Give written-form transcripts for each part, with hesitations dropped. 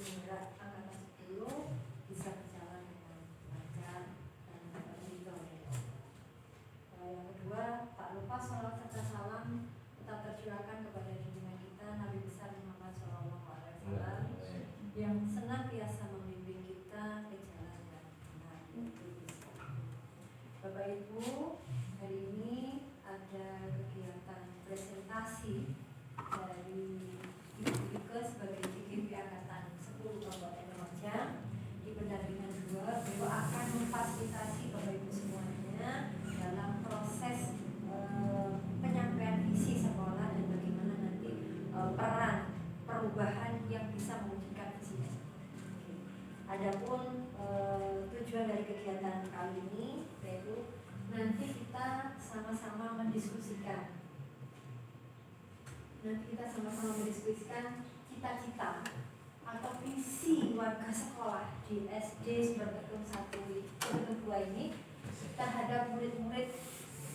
Penggerak angkatan 10 bisa berjalan dengan lancar dan diridhoi oleh Allah. Yang kedua, tak lupa sholawat serta salam tetap tercurahkan kepada junjungan kita Nabi besar Muhammad SAW yang senantiasa membimbing kita ke jalan yang benar. Bapak Ibu, hari ini ada kegiatan presentasi dari Ibu sebagai CGV Angkatan 10 Kabupaten Lumajang di pendampingan 2. Beliau akan memfasilitasi Bapak Ibu semuanya dalam proses penyampaian visi sekolah dan bagaimana nanti peran perubahan yang bisa mewujudkan visi tersebut. Adapun tujuan dari kegiatan kali ini yaitu nanti kita sama-sama mendiskusikan cita-cita atau visi warga sekolah di SD Bertekun 1 ini terhadap murid-murid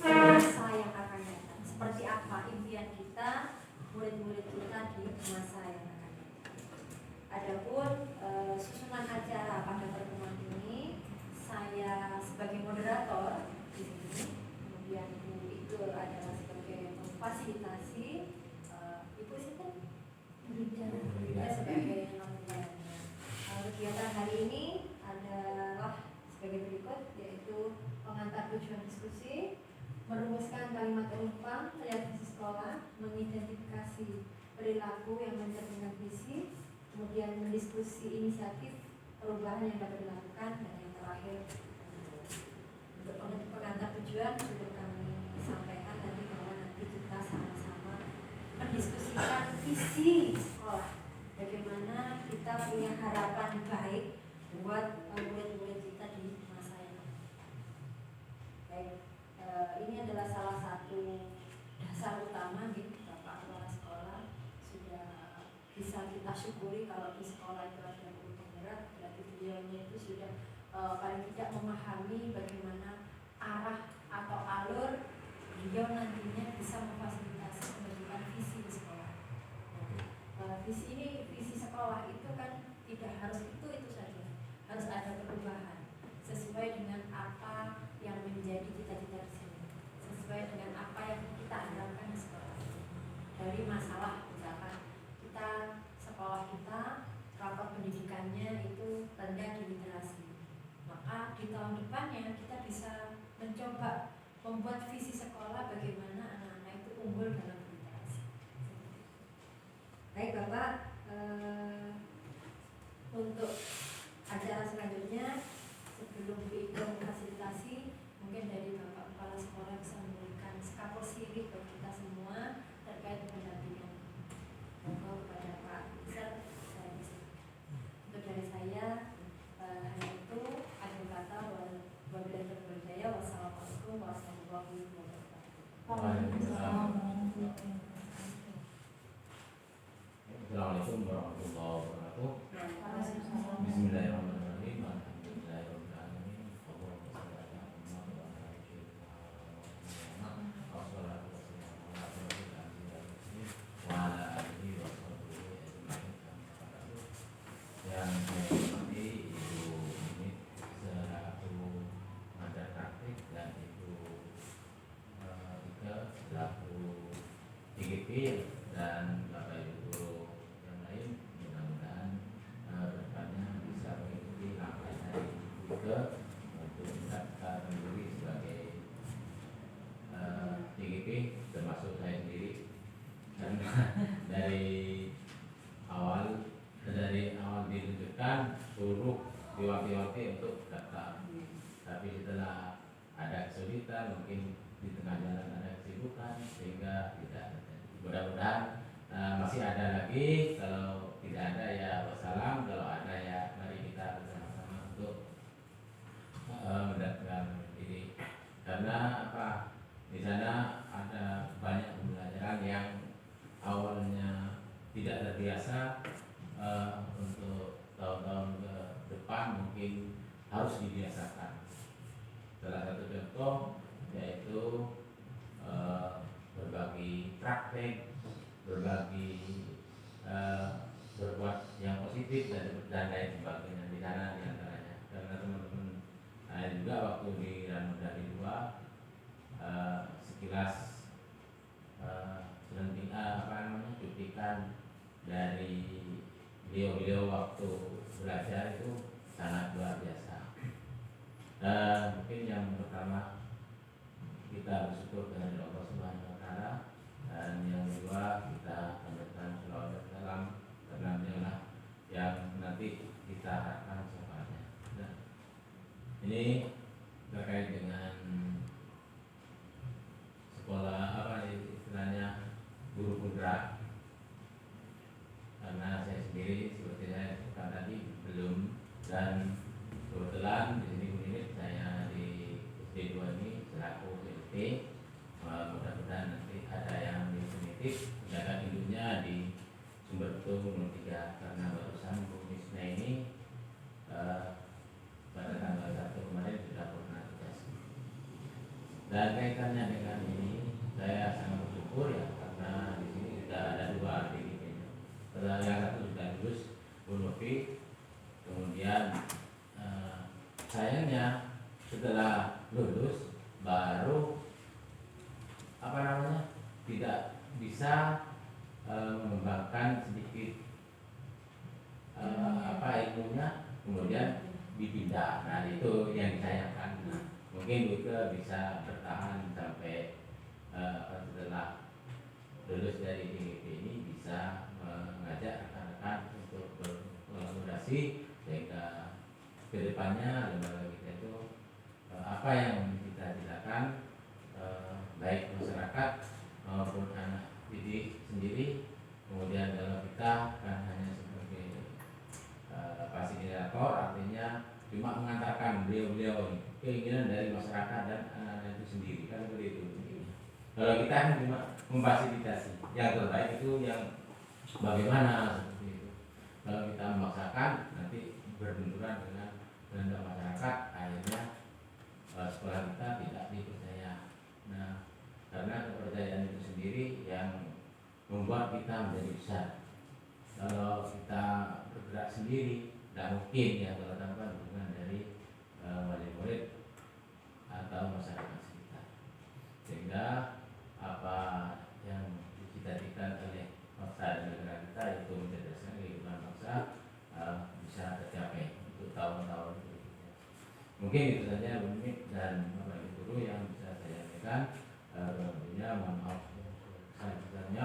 masa yang akan datang. Seperti apa impian kita, murid-murid kita di masa yang akan datang. Adapun susunan acara pada pertemuan ini, saya sebagai moderator di sini, kemudian Bu Ike adalah sebagai memfasilitasi, Ibu Sinten sebagai pembicaranya. Kegiatan hari ini adalah sebagai berikut, yaitu pengantar tujuan diskusi, merumuskan kalimat penumpang melihat visi sekolah, mengidentifikasi perilaku yang mencerminkan visi, kemudian mendiskusi inisiatif perubahan yang dapat dilakukan, dan yang terakhir untuk pengantar tujuan sudah kami sampaikan tadi bahwa nanti kita sama-sama mendiskusikan visi sekolah, bagaimana kita punya harapan baik buat murid-murid kita di masa yang akan datang. Baik, ini adalah salah satu dasar utama gitu, Bapak Kepala Sekolah sudah bisa kita syukuri kalau di sekolah itu ada guru penggerak, berarti beliaunya itu sudah paling tidak memahami bagaimana arah atau alur beliau nantinya bisa memfasilitasi pembentukan visi di sekolah. Visi sekolah itu kan tidak harus itu saja, harus ada perubahan sesuai dengan apa yang menjadi cita-cita di sini, sesuai dengan apa yang kita harapkan di sekolah. Dari masalah misalkan kita sekolah kita rapat pendidikannya itu rendah di literasi, maka di tahun depannya kita bisa mencoba membuat visi sekolah bagaimana anak-anak itu unggul dalam literasi. Baik Bapak, untuk acara selanjutnya sebelum kita memfasilitasi, mungkin dari Bapak Kepala Sekolah bisa memberikan skapul sirik bagi kita semua terkait pendampingan kepada Pak Iser. Untuk dari saya hanya itu. Akhir kata, wabillahi taufiq wal hidayah. Wassalamualaikum warahmatullahi wabarakatuh. Assalamualaikum warahmatullahi wabarakatuh. Bismillahirrahmanirrahim. Alhamdulillahirabbil alamin. Wassalatu wassalamu ala alihi wa sahbihi ajma'in. Yang saya hormati Ibu Mimit selaku pengajar praktik dan Ibu Ika selaku IGP dan Bapak Ibu guru yang lain, mudah-mudahan depannya bisa mengikuti langkahnya Ibu Ika untuk mendaftar diri sebagai IGP, termasuk saya sendiri. Dan dari awal ditunjukkan suruh diwakil-wakil untuk daftar, tapi setelah ada kesulitan, mungkin di tengah jalan ada kesibukan sehingga tidak. Mudah-mudahan masih ada lagi. Kalau tidak ada ya wassalam, kalau ada ya mari kita bersama-sama untuk mendaftar diri. Karena apa? Di sana ada banyak pembelajaran yang awalnya tidak terbiasa, untuk tahun-tahun ke depan mungkin harus dibiasakan. Salah satu contoh yaitu berbagi praktek, berbagi berbuat yang positif positif dan lain sebagainya di sana diantaranya. Karena teman-teman saya juga waktu di Ranudari 2 sekilas cuplikan dari beliau waktu belajar itu sangat luar biasa. Mungkin yang pertama kita bersyukur kepada Allah Subhanahu Wa Taala, dan yang kedua kita panjatkan sholawat dan salam karena beliaulah yang nanti kita harapkan syafaatnya. Nah, ini terkait dengan sekolah istilahnya guru penggerak, karena saya sendiri seperti saya katakan tadi belum, dan kebetulan di sini unit saya di SD 2 ini selaku PLT. Mudah-mudahan nanti ada yang definitif menjaga induknya di Sumbertung 03, karena barusan Bu Misna ini pada tanggal 1 kemarin sudah pernah tugas. Dan kaitannya dengan ini saya sangat bersyukur ya, karena di sini sudah ada 2 aktivitasnya. Yang satu sudah lulus Bu Novi, kemudian sayangnya setelah lulus baru tidak bisa mengembangkan sedikit ilmunya, kemudian dipindah. Nah, itu yang disayangkan. Mungkin Bu Ike bisa bertahan sampai setelah lulus dari IGP ini bisa mengajak rekan-rekan untuk berkolaborasi sehingga kedepannya lembaga kita itu apa yang kita silakan baik masyarakat maupun anak didik sendiri. Kemudian kalau kita kan hanya sebagai fasilitator, artinya cuma mengantarkan beliau keinginan dari masyarakat dan anak-anak itu sendiri, kan seperti itu. Kalau kita kan cuma memfasilitasi, yang terbaik itu yang bagaimana seperti itu. Kalau kita memaksakan nanti berbenturan dengan kehendak masyarakat, akhirnya sekolah kita tidak dipercaya. Nah, karena kepercayaan itu sendiri yang membuat kita menjadi besar. Kalau kita bergerak sendiri, tidak mungkin ya kalau tanpa dukungan dari wali murid atau masyarakat sekitar. Sehingga apa yang dicita-citakan oleh bangsa dan negara kita, itu mencerdaskan kehidupan bangsa, bisa tercapai untuk tahun-tahun berikutnya. Mungkin itu saja Bu Mimi dan Bapak Ibu Guru yang bisa saya sampaikan. Tentunya mohon maaf sebesar-besarnya.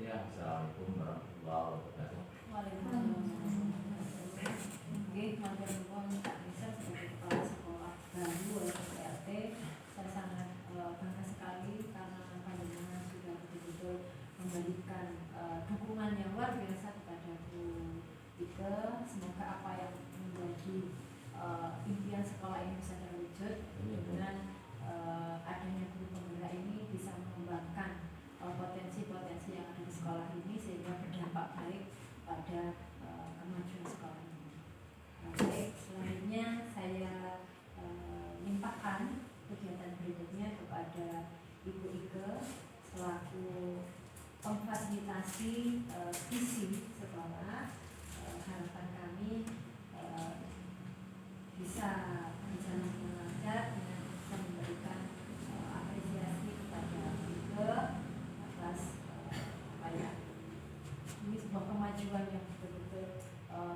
Assalamualaikum warahmatullahi wabarakatuh. Waalaikumsalam. Oke, Matur nuwun Pak Nisa sebagai kepala sekolah baru oleh PLT. Saya sangat bangga sekali karena panjenengan sudah betul-betul memberikan dukungan yang luar biasa kepada Bu Ike. Semoga apa yang menjadi impian sekolah ini bisa terwujud dengan adanya guru penggerak ini bisa mengembangkan potensi-potensi yang ada di sekolah ini sehingga berdampak baik pada kemajuan sekolah ini. Baik, selanjutnya saya limpahkan kegiatan berikutnya kepada Ibu Ike selaku memfasilitasi visi sekolah. Harapan kami bisa berjalan dengan lancar dengan bisa memberikan apresiasi kepada Ike atas ini sebuah kemajuan yang betul-betul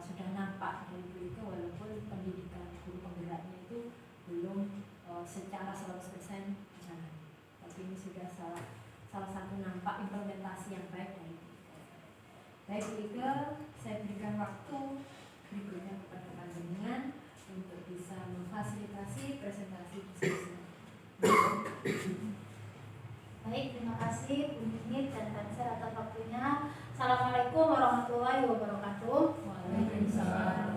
sudah nampak dari Bu Ike, walaupun pendidikan guru penggeraknya itu belum secara 100% jalan, tapi ini sudah salah satu nampak implementasi yang baik dari Bu Ike. Baik Bu Ike, saya berikan waktu berikutnya kepada panjenengan untuk bisa memfasilitasi presentasi diskusi. Baik, terima kasih Bu Nini dan Kanser atas waktunya. Assalamualaikum warahmatullahi wabarakatuh. Waalaikumsalam.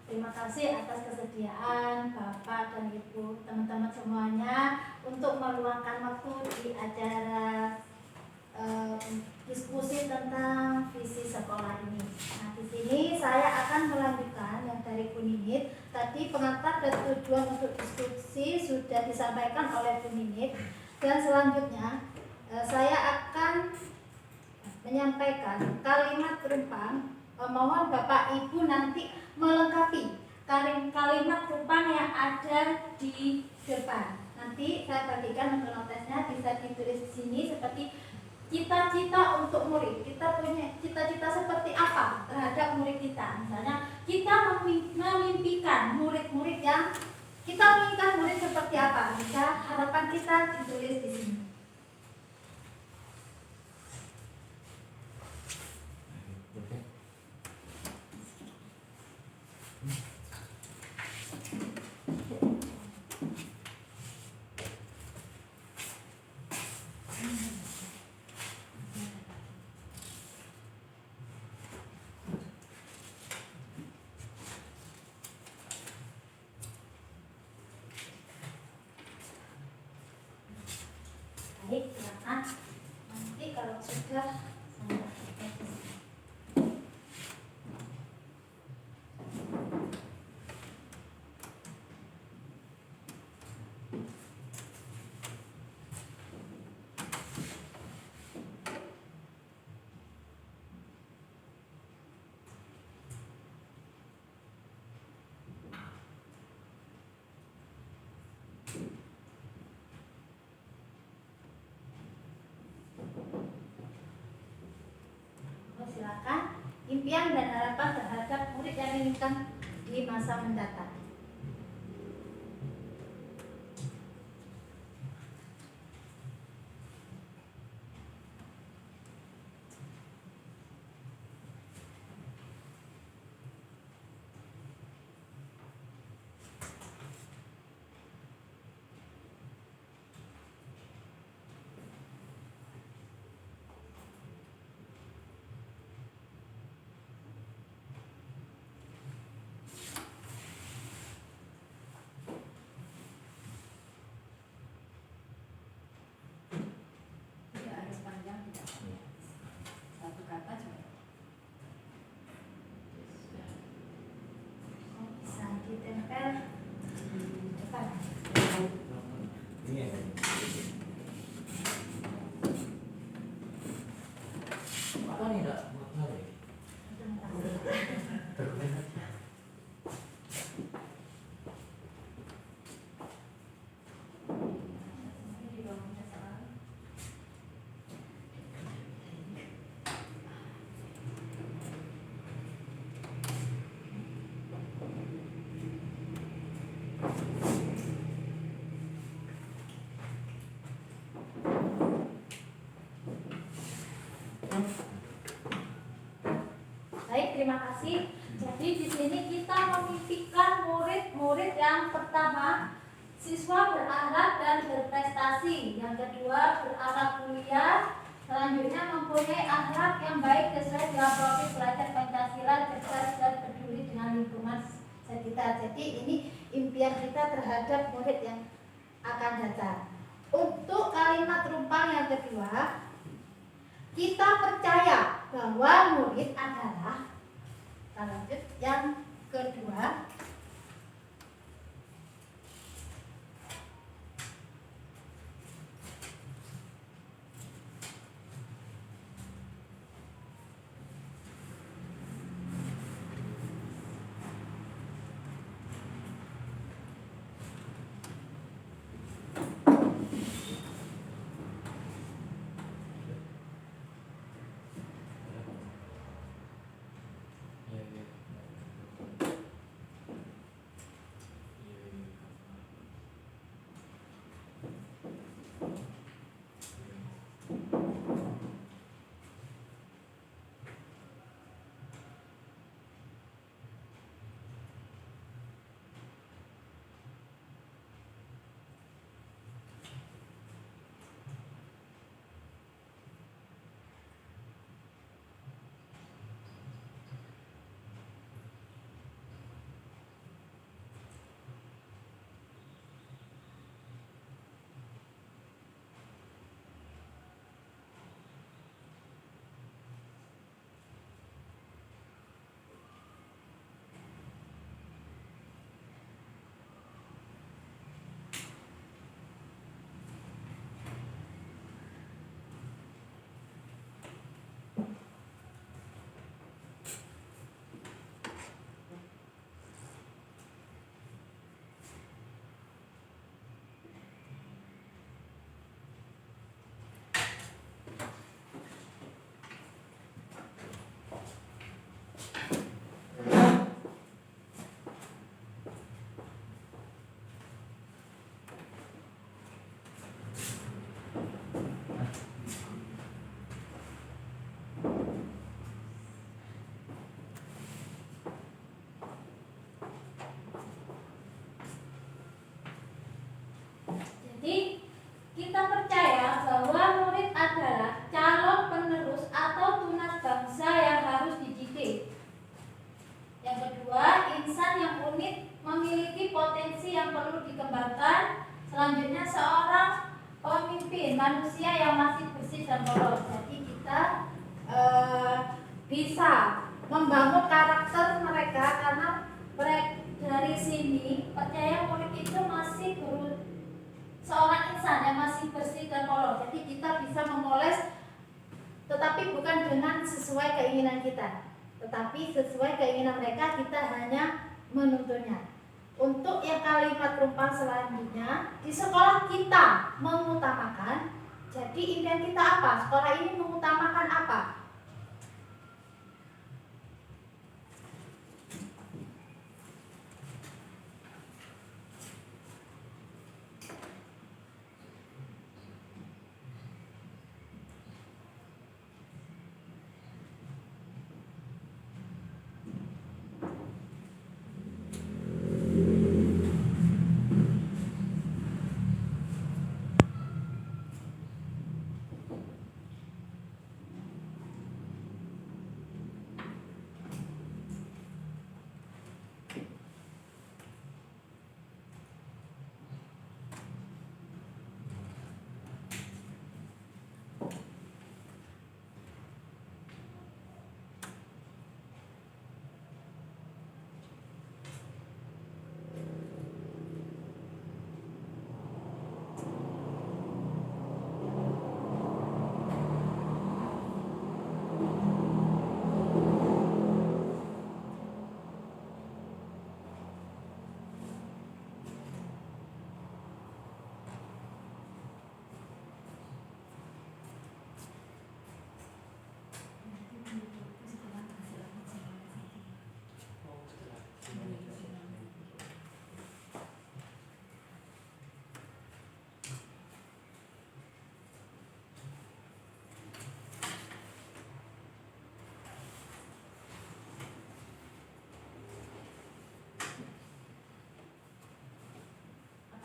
Terima kasih atas kesediaan Bapak dan Ibu, teman-teman semuanya untuk meluangkan waktu di acara diskusi tentang visi sekolah ini. Nah, di sini saya akan melanjutkan yang dari Bu Ninit. Tadi pengantar dan tujuan untuk diskusi sudah disampaikan oleh Bu Ninit, dan selanjutnya saya akan menyampaikan kalimat rumpang, mohon Bapak Ibu nanti melengkapi kalimat rumpang yang ada di depan. Nanti saya bagikan untuk notesnya, bisa ditulis di sini seperti cita-cita untuk murid. Kita punya cita-cita seperti apa terhadap murid kita. Misalnya kita memimpikan murid-murid yang kita menginginkan murid seperti apa. Bisa harapan kita ditulis di sini. Baik, silakan. Nanti kalau sudah saya bagikan di sini. Silakan. Impian dan harapan terhadap murid yang diinginkan di masa mendatang. Tidak harus panjang, tidak apa-apa. Satu kata juga. Bisa ditempel di depan. Ini ya. Apa nih enggak? Di bawahnya soal. Baik, terima kasih. Jadi di sini kita memimpikan murid-murid yang pertama siswa berakhlak dan berprestasi. Yang kedua berakhlak kuliah. Selanjutnya mempunyai akhlak yang baik sesuai dengan profil belajar Pancasila, cerdas dan peduli dengan lingkungan sekitar. Jadi ini impian kita terhadap murid yang akan datang. Untuk kalimat rumpang yang kedua, kita percaya bahwa murid adalah, lanjut yang kedua, Selanjutnya seorang pemimpin manusia yang masih bersih dan polos. Jadi kita bisa membangun karakter mereka karena dari sini percaya murid itu masih seorang insan yang masih bersih dan polos. Jadi kita bisa memoles, tetapi bukan dengan sesuai keinginan kita, tetapi sesuai keinginan mereka kita hanya menuntunnya. Untuk yang kalimat rumpang selanjutnya, di sekolah kita mengutamakan. Jadi impian kita apa? Sekolah ini mengutamakan apa?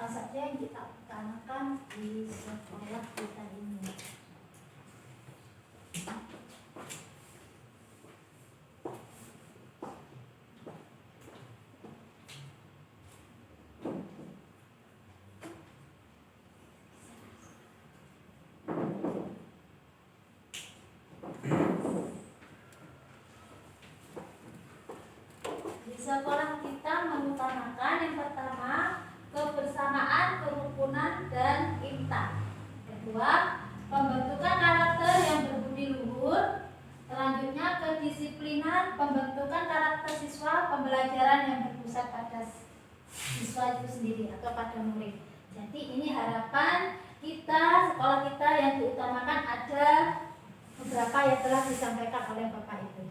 Apa saja yang kita utamakan di sekolah kita ini? Di sekolah kita mengutamakan yang pertama kebersamaan, kerukunan, dan intan. Kedua, pembentukan karakter yang berbudi luhur. Selanjutnya, kedisiplinan, pembentukan karakter siswa, pembelajaran yang berpusat pada siswa itu sendiri atau pada murid. Jadi ini harapan kita, sekolah kita yang diutamakan ada beberapa yang telah disampaikan oleh Bapak Ibu.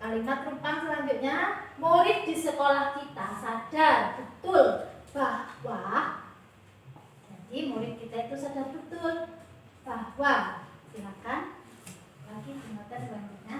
Kalimat rumpang selanjutnya, murid di sekolah kita sadar betul bahwa, jadi murid kita itu sadar betul bahwa, silakan lagi penonton selanjutnya.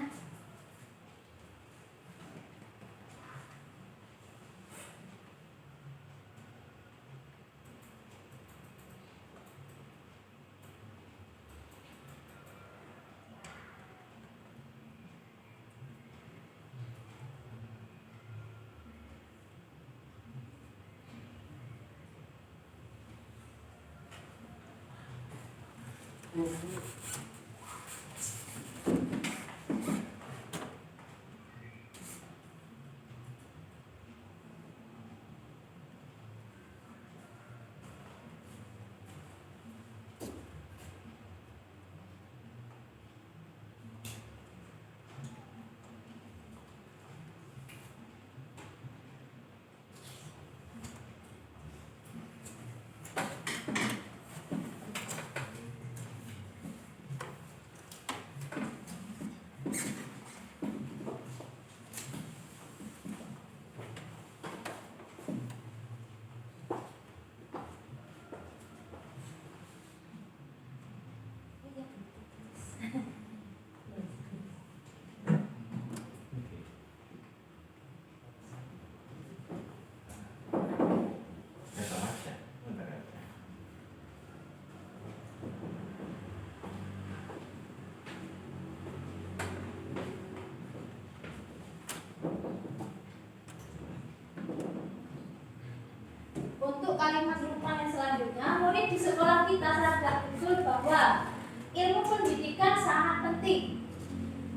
Untuk kalimat rumpang selanjutnya, murid di sekolah kita sadar betul bahwa ilmu pendidikan sangat penting.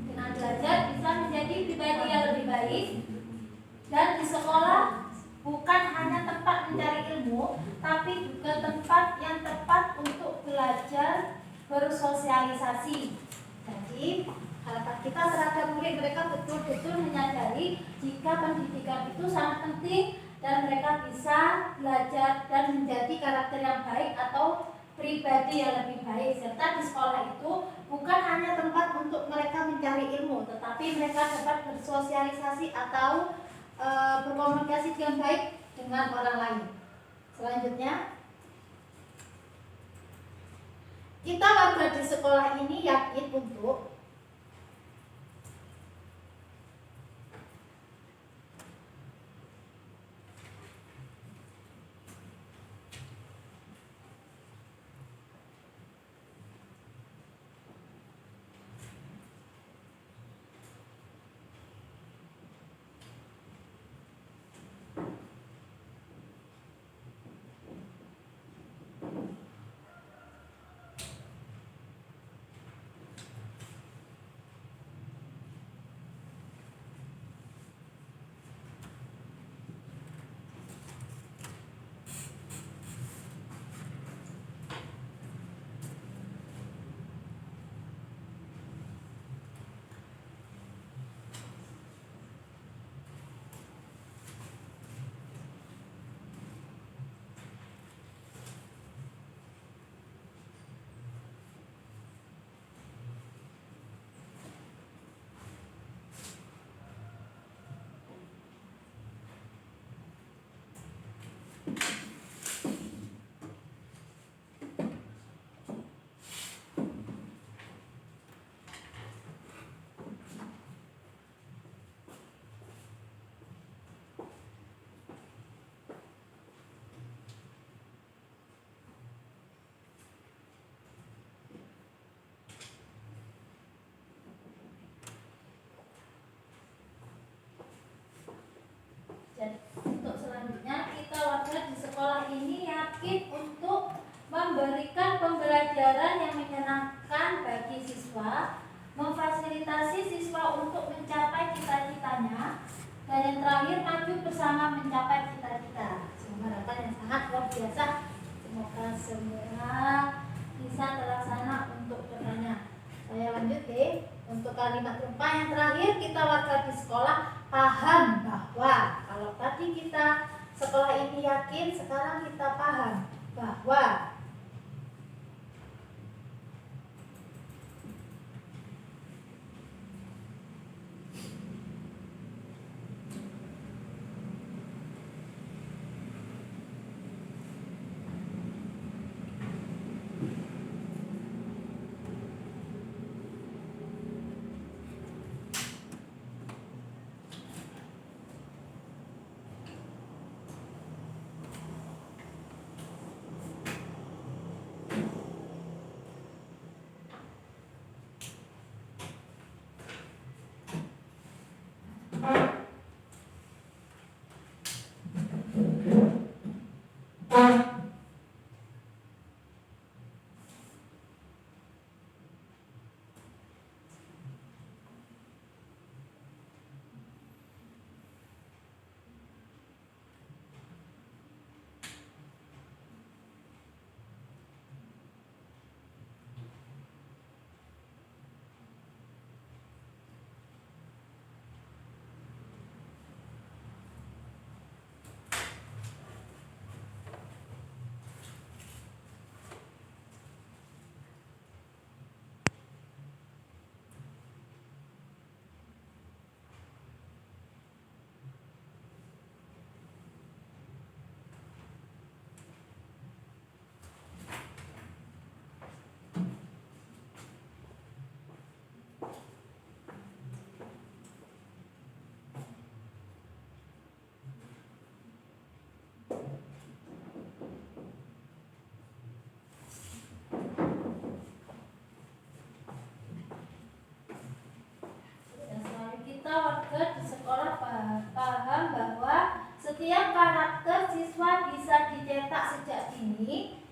Dengan belajar bisa menjadi pribadi yang lebih baik, dan di sekolah bukan hanya tempat mencari ilmu, tapi juga tempat yang tepat untuk belajar bersosialisasi. Jadi harapan kita terhadap murid mereka betul-betul menyadari jika pendidikan itu sangat penting dan mereka bisa belajar dan menjadi karakter yang baik atau pribadi yang lebih baik, serta di sekolah itu bukan hanya tempat untuk mereka mencari ilmu, tetapi mereka dapat bersosialisasi atau berkomunikasi dengan baik dengan orang lain. Selanjutnya, kita warga di sekolah ini yakin untuk untuk selanjutnya, kita warga di sekolah ini yakin untuk memberikan pembelajaran yang menyenangkan bagi siswa, memfasilitasi siswa untuk mencapai cita-citanya, dan yang terakhir maju bersama mencapai cita-cita. Semoga harapan yang sangat luar biasa. Semoga semua bisa terlaksana untuk kedepannya. Saya lanjut untuk kalimat rumpah yang terakhir, kita warga di sekolah paham bahwa kalau tadi kita sekolah ini yakin, sekarang kita paham bahwa warga di sekolah paham bahwa setiap karakter siswa bisa dicetak sejak dini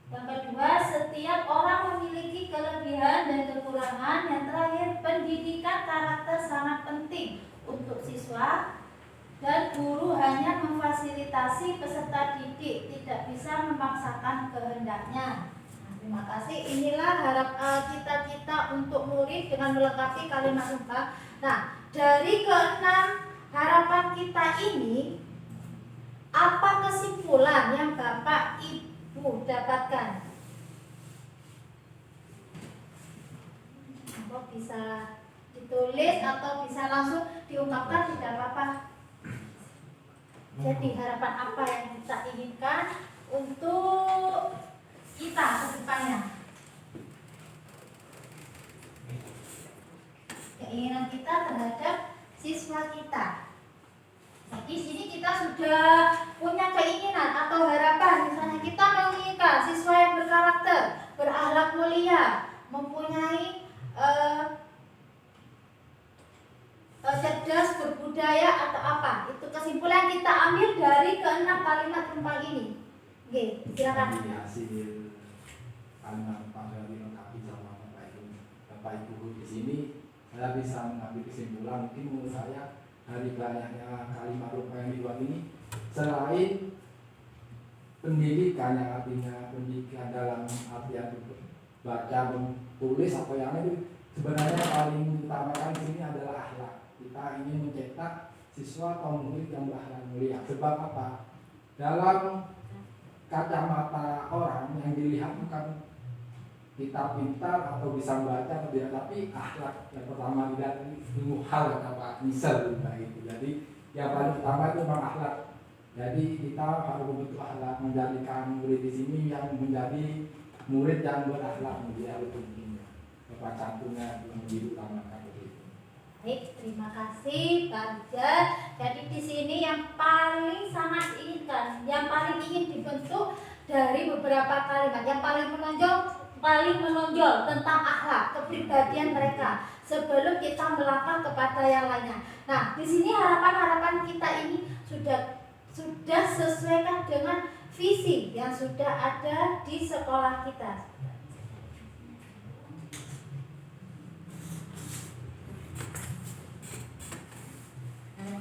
Yang kedua, setiap orang memiliki kelebihan dan kekurangan. Yang terakhir, pendidikan karakter sangat penting untuk siswa dan guru hanya memfasilitasi peserta didik, tidak bisa memaksakan kehendaknya. Terima kasih. Inilah harap cita-cita untuk murid dengan melengkapi kalimat lengkap. Nah, dari keenam harapan kita ini, apa kesimpulan yang Bapak Ibu dapatkan? Bapak bisa ditulis atau bisa langsung diungkapkan, tidak apa-apa. Jadi harapan apa yang kita inginkan untuk kita ke depannya? Keinginan kita terhadap siswa kita. Jadi sini kita sudah punya keinginan atau harapan. Misalnya kita menginginkan siswa yang berkarakter, berakhlak mulia, mempunyai cerdas, berbudaya atau apa. Itu kesimpulan kita ambil dari keenam kalimat tentang ini. Oke, silakan. Dari hasil kalimat dari melengkapi sama Bapak Ibu di sini, saya bisa mengambil kesimpulan. Mungkin menurut saya dari banyaknya kalimat rupa yang dibuat ini, selain pendidikan yang artinya pendidikan dalam artian baca, tulis atau yang itu, sebenarnya paling utamakan di sini adalah akhlak. Kita ingin mencetak siswa atau murid yang berakhlak mulia. Sebab apa? Dalam kacamata orang yang dilihat bukan kita pintar atau bisa membaca atau tidak, tapi akhlak yang pertama dilihat ilmu hal apa misal gitu. Jadi yang paling utama itu memang akhlak. Jadi kita harus membentuk akhlak, menjadikan murid di sini yang menjadi murid yang berakhlak mulia itu pentingnya. Bapak cantumnya yang diutamakan begitu. Baik, terima kasih Pak Ija. Jadi di sini yang paling sangat diinginkan, yang paling ingin dibentuk dari beberapa kalimat, yang paling menonjol tentang akhlak, kepribadian mereka sebelum kita melangkah kepada yang lainnya. Nah, di sini harapan-harapan kita ini sudah sesuaikan dengan visi yang sudah ada di sekolah kita.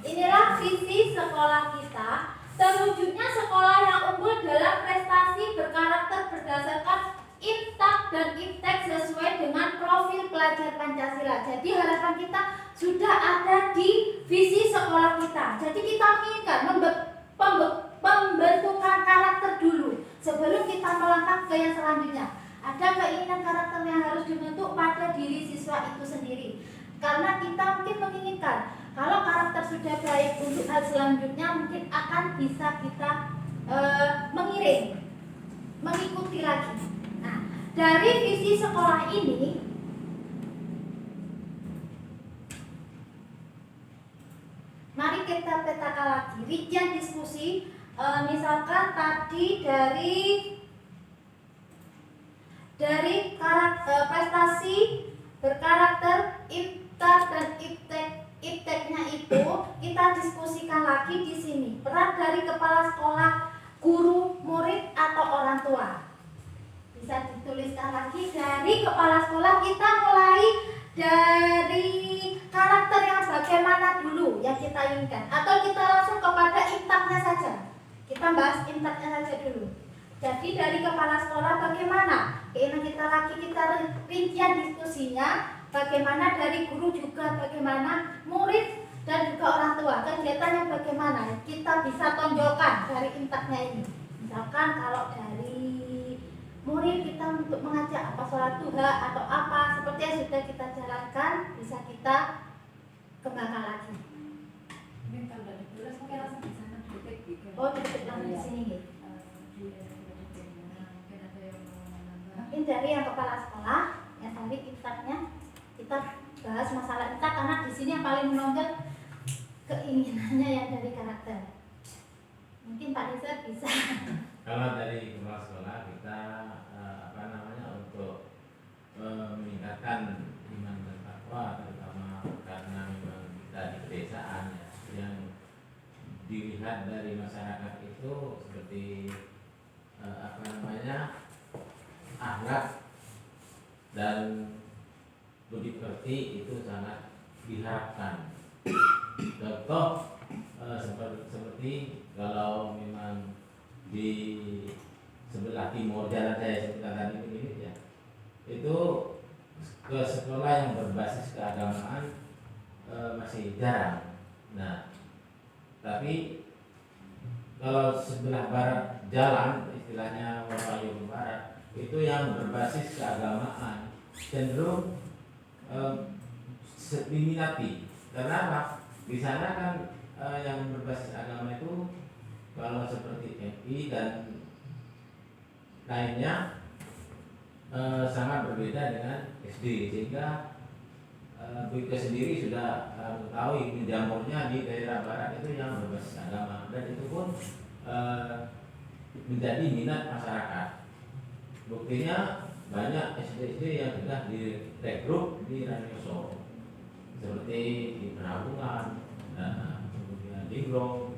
Inilah visi sekolah kita, terwujudnya sekolah yang unggul dalam prestasi berkarakter berdasarkan IPTAK dan IPTEK sesuai dengan profil pelajar Pancasila. Jadi harapan kita sudah ada di visi sekolah kita. Jadi kita menginginkan pembentukan karakter dulu sebelum kita melangkah ke yang selanjutnya. Ada keinginan karakter yang harus dibentuk pada diri siswa itu sendiri. Karena kita mungkin menginginkan kalau karakter sudah baik, untuk hal selanjutnya mungkin akan bisa kita mengikuti lagi. Nah, dari visi sekolah ini, mari kita petakan lagi rincian diskusi. Misalkan tadi dari prestasi berkarakter IPTAK dan IPTEK-nya itu kita diskusikan lagi di sini. Peran dari kepala sekolah, guru, murid atau orang tua. Bisa dituliskan lagi dari kepala sekolah. Kita mulai dari karakter yang bagaimana dulu yang kita inginkan, atau kita langsung kepada IPTAK-nya saja. Kita bahas IPTAK-nya saja dulu. Jadi dari kepala sekolah bagaimana? Keinginan kita lagi, kita rincian diskusinya. Bagaimana dari guru juga, bagaimana murid dan juga orang tua, kegiatannya bagaimana, kita bisa tonjolkan dari IPTAK-nya ini. Misalkan kalau dari murid kita untuk mengajak apa sholat duha atau apa seperti yang sudah kita jalankan, bisa kita kembangkan lagi. Mungkin kalau udah ditulis mungkin langsung di sana diketik gitu. Oh, diketik langsung di sini gitu. Mungkin ada yang mau menambah. Mungkin dari yang kepala sekolah, yang tadi IPTAK-nya kita bahas masalah IPTAK, karena di sini yang paling menonjol keinginannya yang dari karakter. Mungkin Pak Desa bisa. Kalau dari kepala sekolah kita untuk meningkatkan iman dan takwa, terutama karena memang kita di pedesaan ya, yang dilihat dari masyarakat itu seperti akhlak dan budi pekerti itu sangat diharapkan. Contoh seperti kalau memang di sebelah timur jalan saya sebutkan tadi begini ya, itu ke sekolah yang berbasis keagamaan masih jarang. Nah, tapi kalau sebelah barat jalan, istilahnya Wonoayu Barat, itu yang berbasis keagamaan cenderung diminati. Karena apa? Di sana kan yang berbasis agama itu kalau seperti MI dan lainnya sangat berbeda dengan SD, sehingga Bika sendiri sudah mengetahui menjamurnya di daerah barat itu yang berbasis agama, dan itu pun menjadi minat masyarakat. Buktinya banyak SD-SD yang sudah direkrut di Ranyoso, seperti di Penabungan, kemudian di Grong.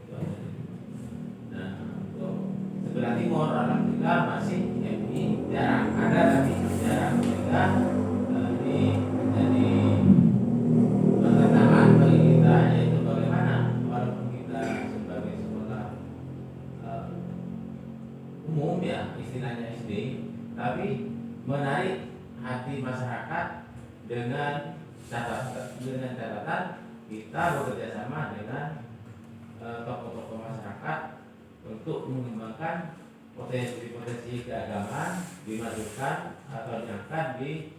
Nah, untuk sebelah timur alhamdulillah masih MI jarang ada, tapi jarang, sehingga ini menjadi tantangan bagi kita, yaitu bagaimana walaupun kita sebagai sekolah umum ya istilahnya SD, tapi menarik hati masyarakat dengan catatan kita bekerja sama dengan tokoh-tokoh masyarakat untuk mengembangkan potensi-potensi keagamaan, dimajukan atau diangkat di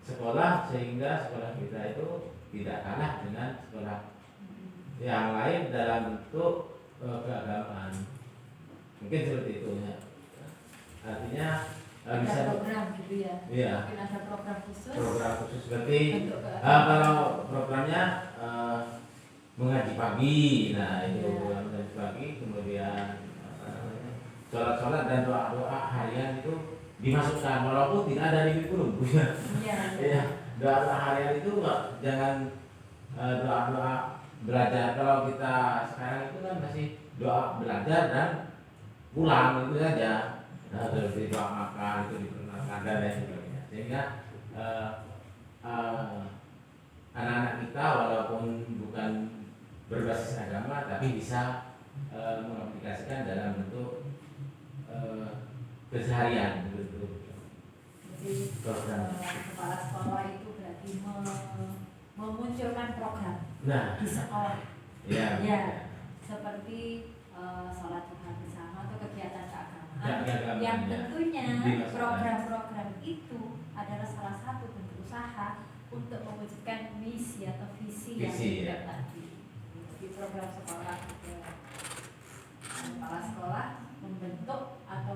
sekolah, sehingga sekolah kita itu tidak kalah dengan sekolah yang lain dalam bentuk keagamaan. Mungkin seperti itu ya. Artinya bisa ada program gitu ya. Iya. Mungkin ada program khusus. Program khusus berarti Untuk kalau programnya mengaji pagi, nah itu Iya. mengaji pagi, kemudian sholat-sholat dan doa-doa harian itu dimasukkan walaupun tidak ada di kurikulum. Iya. Ya, doa-doa harian itu jangan doa-doa belajar. Kalau kita sekarang itu kan masih doa belajar dan pulang itu saja. Nah, seperti doa makan itu diperkenalkan dan lain sebagainya. Sehingga anak-anak kita walaupun bukan berbasis agama tapi bisa mengaplikasikan dalam bentuk keseharian gitu. Jadi kepala sekolah itu berarti memunculkan program Nah, di sekolah. ya. Ya, seperti sholat Tuhan bersama atau kegiatan keagamaan yang tentunya program-program itu adalah salah satu bentuk usaha untuk mewujudkan misi atau visi yang ya. tadi. Di program sekolah kepala sekolah membentuk atau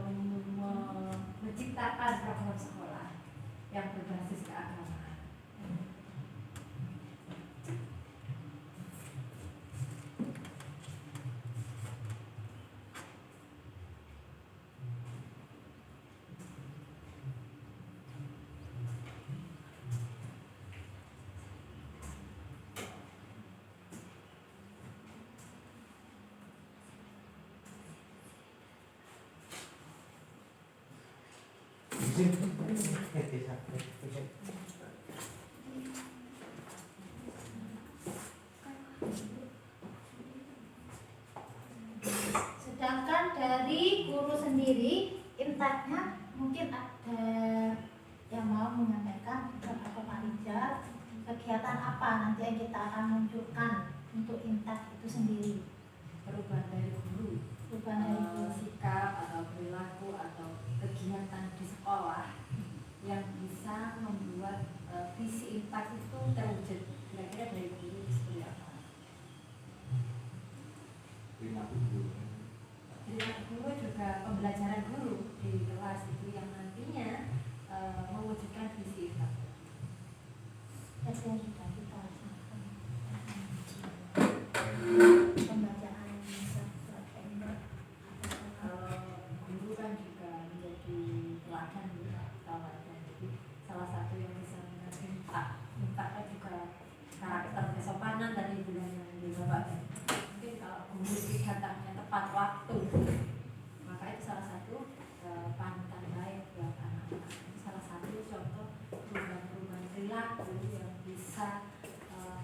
menciptakan program sekolah yang berbasis keagamaan. Sedangkan dari guru sendiri, intaknya mungkin ada yang mau menyampaikan atau Pak Rijal, kegiatan apa nanti yang kita akan munculkan untuk intak itu sendiri? Perubahan dari guru, Perubahan dari guru. sikap atau perilaku atau kegiatan di sekolah yang bisa membuat visi impact itu terwujud. Kira-kira dari guru seperti apa? Perilaku guru. Perilaku guru juga pembelajaran guru di kelas itu yang nantinya mewujudkan visi impact. Itu yang sudah kita laksanakan. Pembacaan surat tender. Guru kan juga menjadi teladan ya, tauladan. Jadi salah satu yang bisa menjadi impact juga karakter kesopanan tadi bilangnya di Bapak. Mungkin kalau guru datangnya tepat waktu, maka itu salah satu panutan baik buat anak. salah satu contoh perubahan-perubahan perilaku yang bisa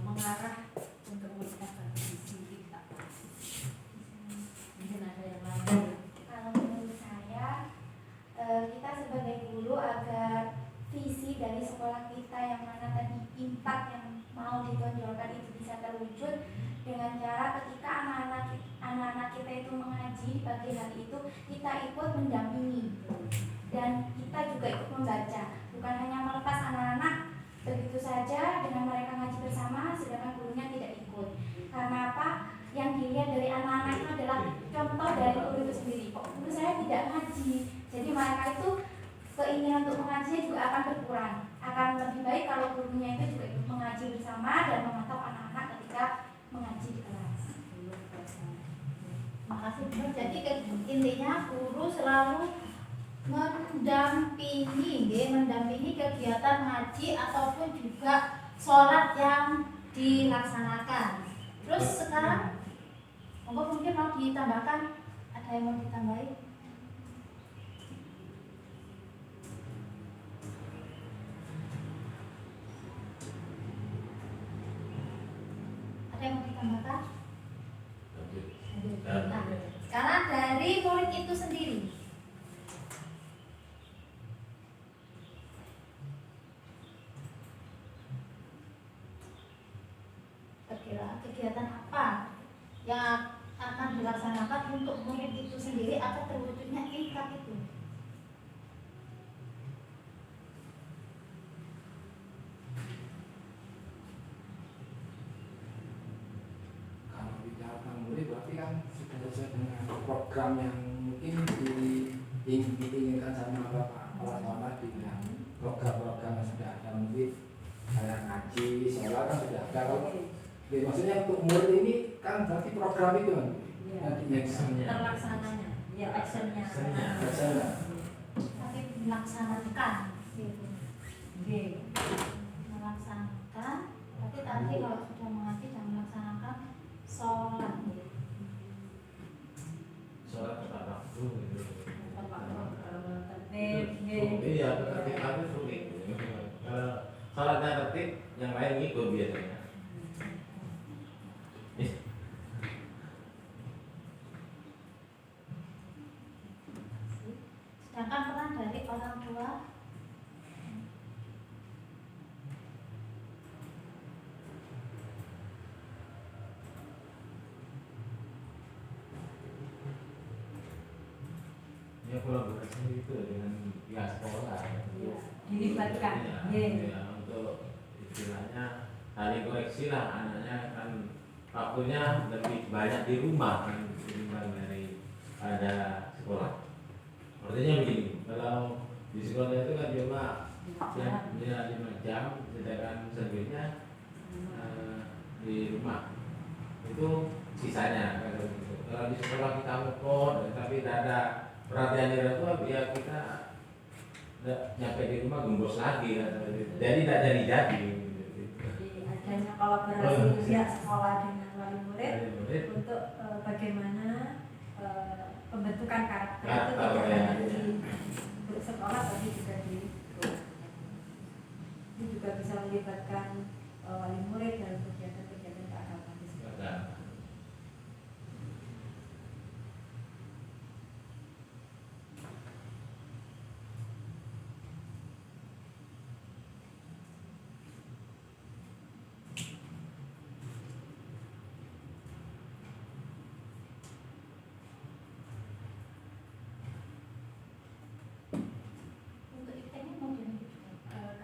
mengarah untuk mendapatkan visi kita. Mungkin ada yang lain. Kalau menurut saya, kita sebagai guru agar visi dari sekolah kita yang mana tadi impact yang mau ditonjolkan itu bisa terwujud dengan cara ketika anak-anak kita itu mengaji di pagi hari itu kita ikut mendampingi dan kita juga ikut membaca, bukan hanya melepas anak-anak begitu saja dengan mereka ngaji bersama sedangkan gurunya tidak ikut. Karena apa? Yang dilihat dari anak-anak itu adalah contoh dari guru itu sendiri. Kok guru saya tidak ngaji, jadi mereka itu keinginan untuk mengaji juga akan berkurang. Akan lebih baik kalau gurunya itu juga ikut mengaji bersama dan memantau anak-anak ketika mengaji di kelas. Makasih Bu. Jadi intinya guru selalu mendampingi kegiatan ngaji ataupun juga sholat yang dilaksanakan. Terus sekarang mungkin mau ditambahkan, ada yang mau ditambahin? Ada yang mau ditambahkan? Nah, sekarang dari murid itu sendiri. Kira kegiatan apa yang akan dilaksanakan untuk murid itu sendiri agar terwujudnya impact itu? Kalau bicara tentang murid berarti kan sudah sesuai dengan program yang mungkin diinginkan sama Bapak Kepala Sekolah di dalam program-program yang sudah ada, mungkin kayak ngaji, sholat kan sudah ada. Kalau maksudnya untuk murid ini kan berarti program itu kan? Nanti actionnya. Terlaksananya, ya actionnya. Actionnya. Tapi dilaksanakan. Melaksanakan. Tapi tadi kalau sudah mengaji dan melaksanakan sholat. Sholat tepat waktu gitu. Iya, berarti kami sulit. Kalau sholatnya tertib, yang lain ngikut biasanya. Sedangkan peran dari orang tua Ya kolaborasi itu dengan pihak sekolah. dilibatkan. Ya, untuk istilahnya hari koreksi lah, anaknya kan waktunya lebih banyak di rumah kan ketimbang dari ada sekolah. Artinya begini, kalau di sekolah itu kan cuma ya 5 jam, sedangkan selebihnya di rumah itu sisanya. Kalau di sekolah kita ngekod tapi tidak ada perhatian dari orang tua, ya kita tidak nyampe di rumah gembos lagi, jadi tidak jadi. Jadi adanya kolaborasi pihak sekolah dengan wali murid untuk bagaimana pembentukan karakter itu tidak hanya di sekolah tapi juga di rumah. Ini juga bisa melibatkan wali murid dalam kegiatan-kegiatan keagamaan di sekolah.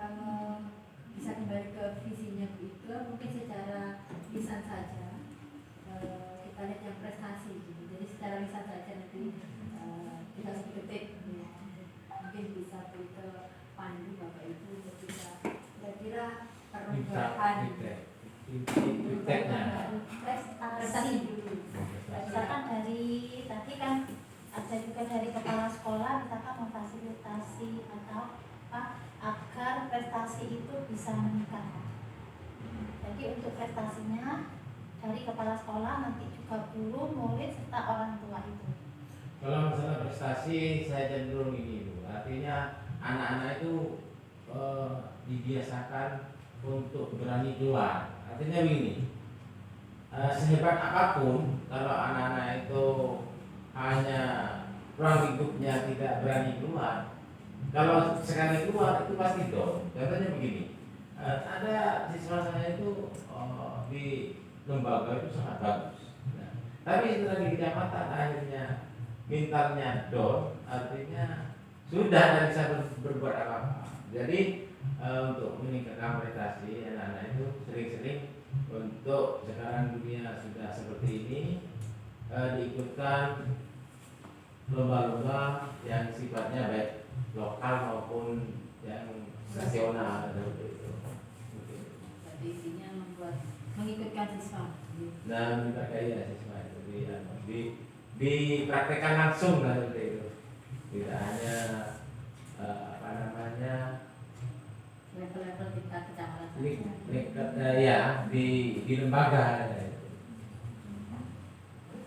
Kalau bisa kembali ke visinya Bu Ika, mungkin secara lisan saja kita lihat yang prestasi gitu. Jadi secara lisan saja nanti kita sedikit mungkin bisa Bu Ika pandu Bapak Ibu untuk bisa kira-kira perubahan prestasi dulu. Misalkan dari tadi kan ada juga dari kepala sekolah misalkan memfasilitasi atau apa agar prestasi itu bisa meningkat. Jadi untuk prestasinya dari kepala sekolah nanti juga guru, murid serta orang tua itu. Kalau masalah prestasi saya cenderung ini Bu, artinya anak-anak itu dibiasakan untuk berani keluar. Artinya begini, sehebat apapun kalau anak-anak itu hanya ruang lingkupnya tidak berani keluar, kalau sekali keluar itu pasti down. Contohnya begini, ada siswa saya itu di lembaga itu sangat bagus. Nah, tapi setelah di kecamatan akhirnya mentalnya down, artinya sudah tidak bisa berbuat apa-apa. Jadi untuk meningkatkan prestasi anak-anak itu sering-sering untuk sekarang dunia sudah seperti ini diikutkan lomba-lomba yang sifatnya baik lokal maupun yang nasional seperti itu. Jadi isinya membuat mengikutkan siswa. Nah, dipakai siswa itu dipraktekkan langsung lah seperti itu. Tidak hanya apa namanya Level-level tingkat kecamatan. di lembaga.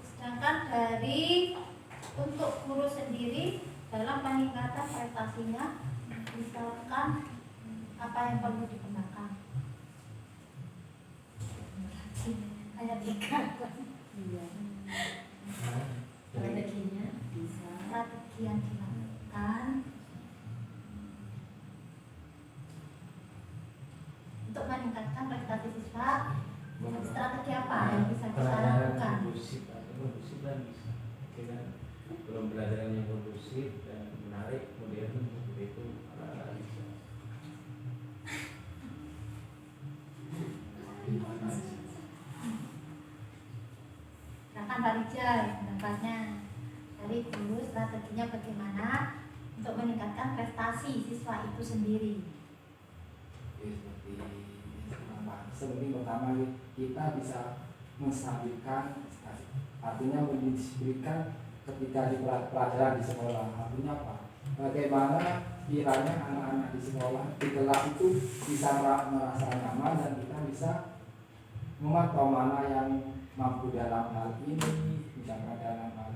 Sedangkan dari untuk guru sendiri dalam peningkatan prestasinya, misalkan apa yang perlu dikembangkan? Ayat 3. Iya. Strateginya bisa. Strategi yang dilakukan untuk meningkatkan prestasi siswa. Strategi apa yang bisa kita lakukan? Kondusif dan bisa. Belum pelajaran yang kondusif dan menarik, modern seperti itu bisa. Silakan Pak Rijal, pendapatnya dari guru strateginya bagaimana untuk meningkatkan prestasi siswa itu sendiri. Seperti pertama kita bisa menstabilkan prestasi. Artinya mendisiplinkan ketika di pelajaran di sekolah. Artinya apa? Bagaimana kiranya anak-anak di sekolah di kelas itu bisa merasa nyaman dan kita bisa memantau mana yang mampu dalam hal ini, misalnya dalam hal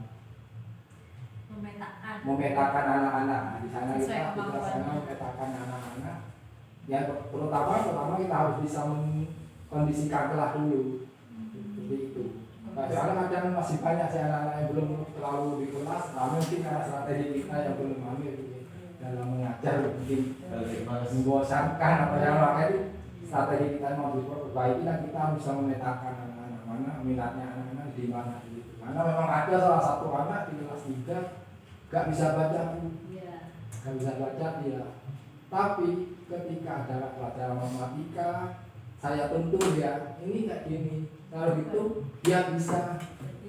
memetakan anak-anak. Nah, di sana kita memetakan anak-anak. Ya pertama kita harus bisa mengkondisikan kelas dulu. Seperti itu. Karena kadang masih banyak sih anak-anak yang belum terlalu di kelas, nah mungkin karena strategi kita yang belum hamil dalam mengajar mungkin membosankan apa yang makanya strategi kita mau diperbaiki dan kita bisa memetakan anak-anak mana minatnya anak-anak di mana gitu. Karena memang ada salah satu anak di kelas 3 gak bisa baca, gak bisa baca dia. Tapi ketika ada pelajaran matematika, saya tuntun dia ini kayak gini. Kalau gitu dia bisa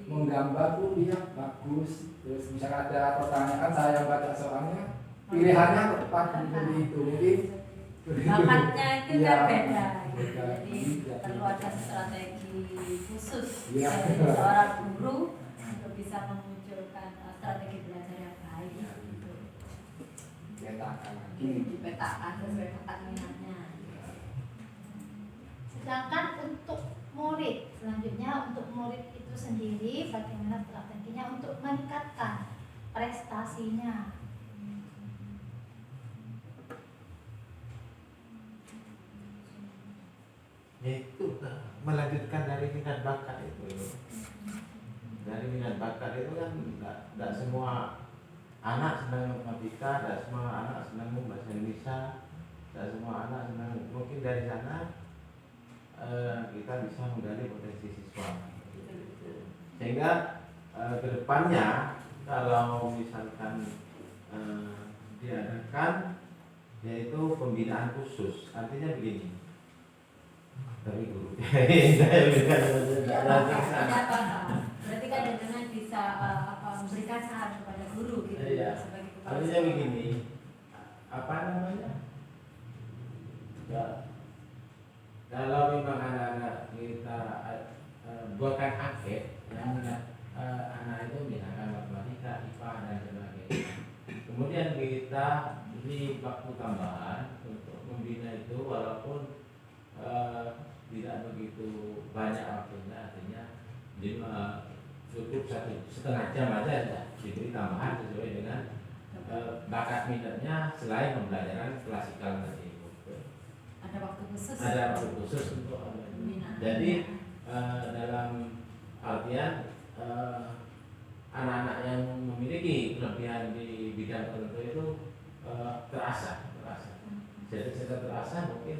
menggambar pun dia bagus. Terus misalnya ada pertanyaan saya baca soalnya pilihannya tepat seperti itu mungkin. Bakatnya itu Ya, kan beda. beda. Jadi perlu ada strategi khusus Ya. dari seorang guru untuk bisa memunculkan strategi belajar yang baik. Gitu. Petakan lagi. Dipetakan sesuai bakat minatnya. Sedangkan untuk murid, selanjutnya untuk murid itu sendiri bagaimana strateginya untuk meningkatkan prestasinya. Yaitu melanjutkan dari minat bakat itu. Dari minat bakat itu kan tidak semua anak senang matematika, tidak semua anak senang bahasa Indonesia, tidak semua anak senang. Mungkin dari sana kita bisa menggali potensi siswa. Sehingga kedepannya kalau misalkan diadakan yaitu pembinaan khusus, artinya begini. Dari guru. Berarti kan dengan bisa memberikan saran kepada guru gitu sebagai kepala Artinya sekolah. begini, apa namanya? Ya, kalau memang anak-anak kita buatkan angket yang anak itu misalkan matematika, IPA dan sebagainya. Kemudian kita beri waktu tambahan untuk membina itu walaupun tidak begitu banyak waktunya, artinya cukup 1,5 jam aja ya, diberi tambahan sesuai dengan bakat minatnya selain pembelajaran klasikal tadi. Ada waktu khusus. Ada waktu khusus untuk jadi dalam artian anak-anak yang memiliki kelebihan di bidang tertentu itu terasa. Jadi secara terasa mungkin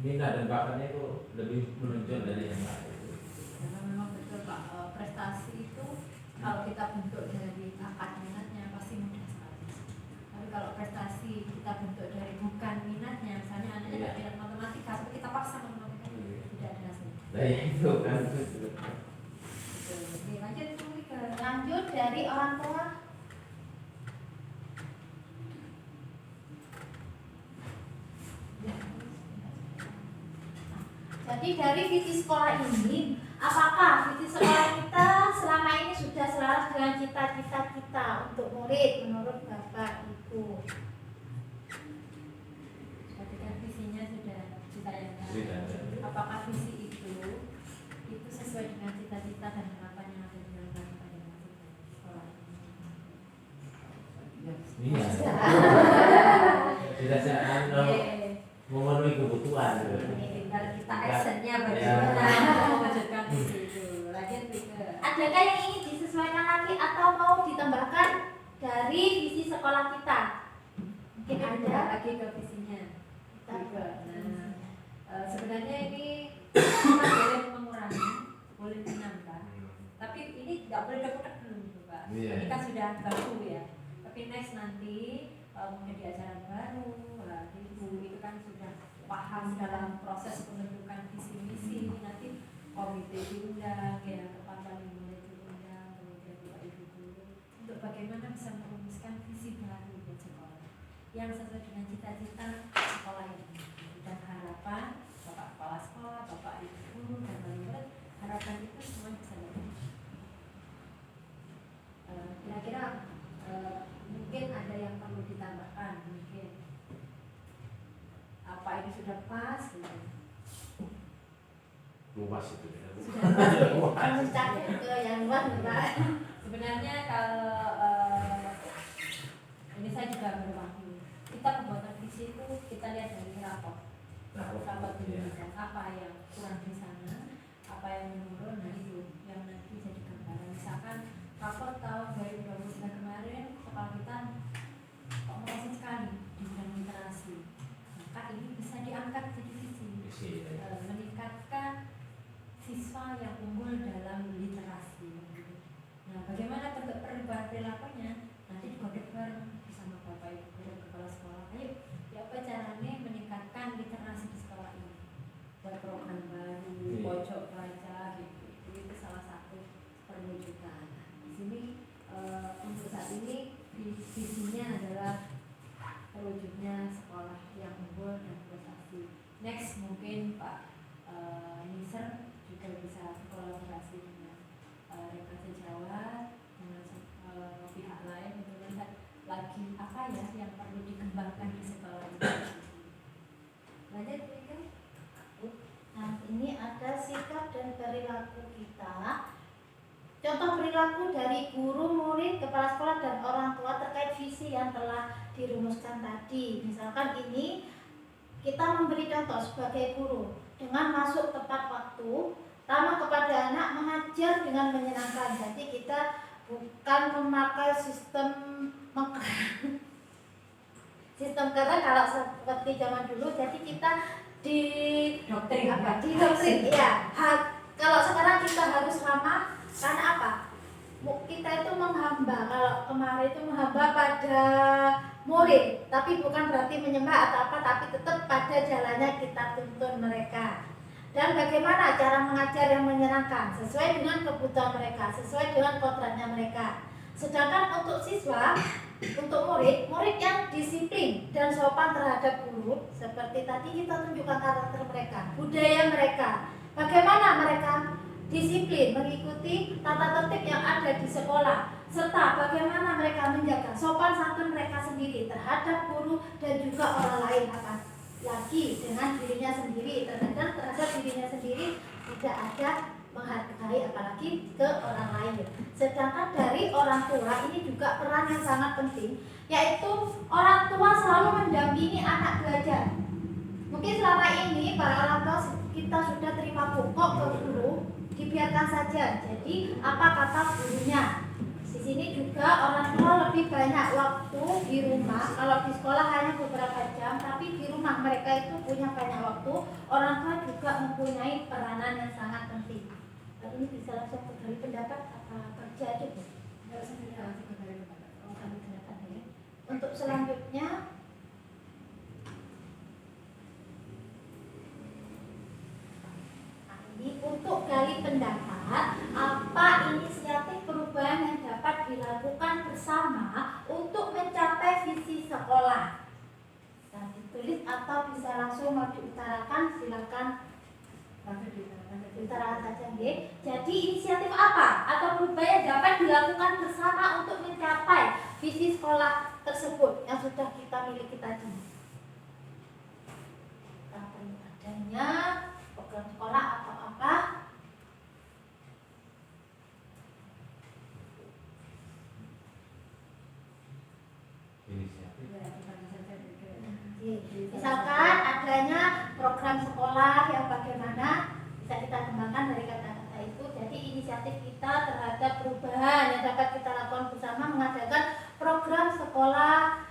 minat dan bakatnya itu lebih menonjol dari yang lain. Karena memang betul Pak, prestasi itu kalau kita bentuk dari bakat minatnya pasti mudah sekali. Tapi kalau prestasi kita bentuk dari bukan minatnya, misalnya anaknya tidak minat matematika, tapi kita paksa matematika, tidak ada hasilnya. Nah itu kan. Oke, lanjut ke Lanjut dari orang tua. Jadi dari visi sekolah ini, apakah visi sekolah kita selama ini sudah selaras dengan cita-cita kita untuk murid menurut Bapak Ibu? Berarti kan visinya sudah ditayangkan. Sudah. Apakah visi itu sesuai dengan cita-cita dan harapan yang ada di dalam pada masing-masing sekolah ini? Iya. Tidak saya memenuhi kebutuhan. Ini tinggal kita actionnya bagaimana mewujudkan visi itu. Lanjut ke Adakah yang ingin disesuaikan lagi atau mau ditambahkan dari visi sekolah kita? Mungkin ada. lagi ke visinya. Kita Sebenarnya ini kita boleh mengurangi, boleh menambah. Tapi ini nggak boleh deket dulu, Pak. Iya. Ini kan sudah baru ya. Tapi next nanti mungkin di acara baru, Ibu itu kan sudah paham dalam proses pembentukan visi misi. Nanti komite diundang, ya kepala lingkungan diundang, kemudian Bapak Ibu guru untuk bagaimana bisa merumuskan visi baru buat sekolah yang sesuai dengan cita-cita sekolah ini dan harapan Bapak Kepala Sekolah, Bapak Ibu guru dan murid, harapan itu semua bisa dipenuhi. Kira-kira mungkin ada yang perlu ditambahkan, mungkin apa ini sudah pas gitu. Luas itu. Sudah mencapai ke yang luar, Pak. Sebenarnya kalau ini saya juga berwakil, kita pembuatan visi itu kita lihat dari rapor pendidikan, apa yang kurang di sana, apa yang menurun, nah itu yang nanti jadi gambaran. Misalkan rapor tahun 2023 kemarin sekolah kita kok merosot sekali di bidang literasi, maka ini bisa diangkat jadi visi. Meningkatkan siswa yang unggul dalam literasi. Nah, bagaimana bentuk perubahan perilakunya? Nanti digodok bareng bersama Bapak Ibu guru kepala sekolah. Ayo, ya apa caranya meningkatkan literasi di sekolah ini? Buat program baru, pojok baca, gitu. Itu salah satu perwujudan. Di sini untuk saat ini visinya adalah terwujudnya sekolah yang unggul dan prestasi. Next mungkin Pak Nisar juga bisa kolaborasi dengan Rekasi Jawa dengan pihak lain untuk melihat lagi apa ya yang perlu dikembangkan di sekolah ini. Lanjut Rika. Nah, ini ada sikap dan perilaku kita. Contoh perilaku dari guru, murid, kepala sekolah, dan orang tua terkait visi yang telah dirumuskan tadi. Misalkan ini kita memberi contoh sebagai guru dengan masuk tepat waktu, ramah kepada anak, mengajar dengan menyenangkan. Jadi kita bukan memakai sistem kata kalau seperti zaman dulu. Jadi kita di Doktrin apa? Di doktrin, ya. Kalau sekarang kita harus ramah karena apa? Kita itu menghamba. Kalau kemarin itu menghamba pada murid, tapi bukan berarti menyembah atau apa, tapi tetap pada jalannya kita tuntun mereka. Dan bagaimana cara mengajar yang menyenangkan sesuai dengan kebutuhan mereka, sesuai dengan kodratnya mereka. Sedangkan untuk siswa, untuk murid yang disiplin dan sopan terhadap guru, seperti tadi kita tunjukkan karakter mereka, budaya mereka, bagaimana mereka disiplin mengikuti tata tertib yang ada di sekolah, serta bagaimana mereka menjaga sopan santun mereka sendiri terhadap guru dan juga orang lain, lagi dengan dirinya sendiri. Terkadang terhadap dirinya sendiri tidak ada menghargai apalagi ke orang lain. Sedangkan dari orang tua ini juga peran yang sangat penting, yaitu orang tua selalu mendampingi anak belajar. Mungkin selama ini para orang tua kita sudah terima pokok ke guru, dibiarkan saja. Jadi apa kata gurunya? Di sini juga orang tua lebih banyak waktu di rumah. Kalau di sekolah hanya beberapa jam, tapi di rumah mereka itu punya banyak waktu. Orang tua juga mempunyai peranan yang sangat penting. Ini bisa langsung dari pendapat apa kerja aja Bu? Untuk selanjutnya untuk gali pendapat, apa inisiatif perubahan yang dapat dilakukan bersama untuk mencapai visi sekolah? Bisa ditulis atau bisa langsung mau diutarakan, silakan diutarakan saja. Jadi inisiatif apa atau perubahan yang dapat dilakukan bersama untuk mencapai visi sekolah tersebut yang sudah kita miliki tadi? Adanya program sekolah atau apa? Inisiatif. Misalkan adanya program sekolah yang bagaimana bisa kita kembangkan dari kata-kata itu. Jadi inisiatif kita terhadap perubahan yang dapat kita lakukan bersama mengadakan program sekolah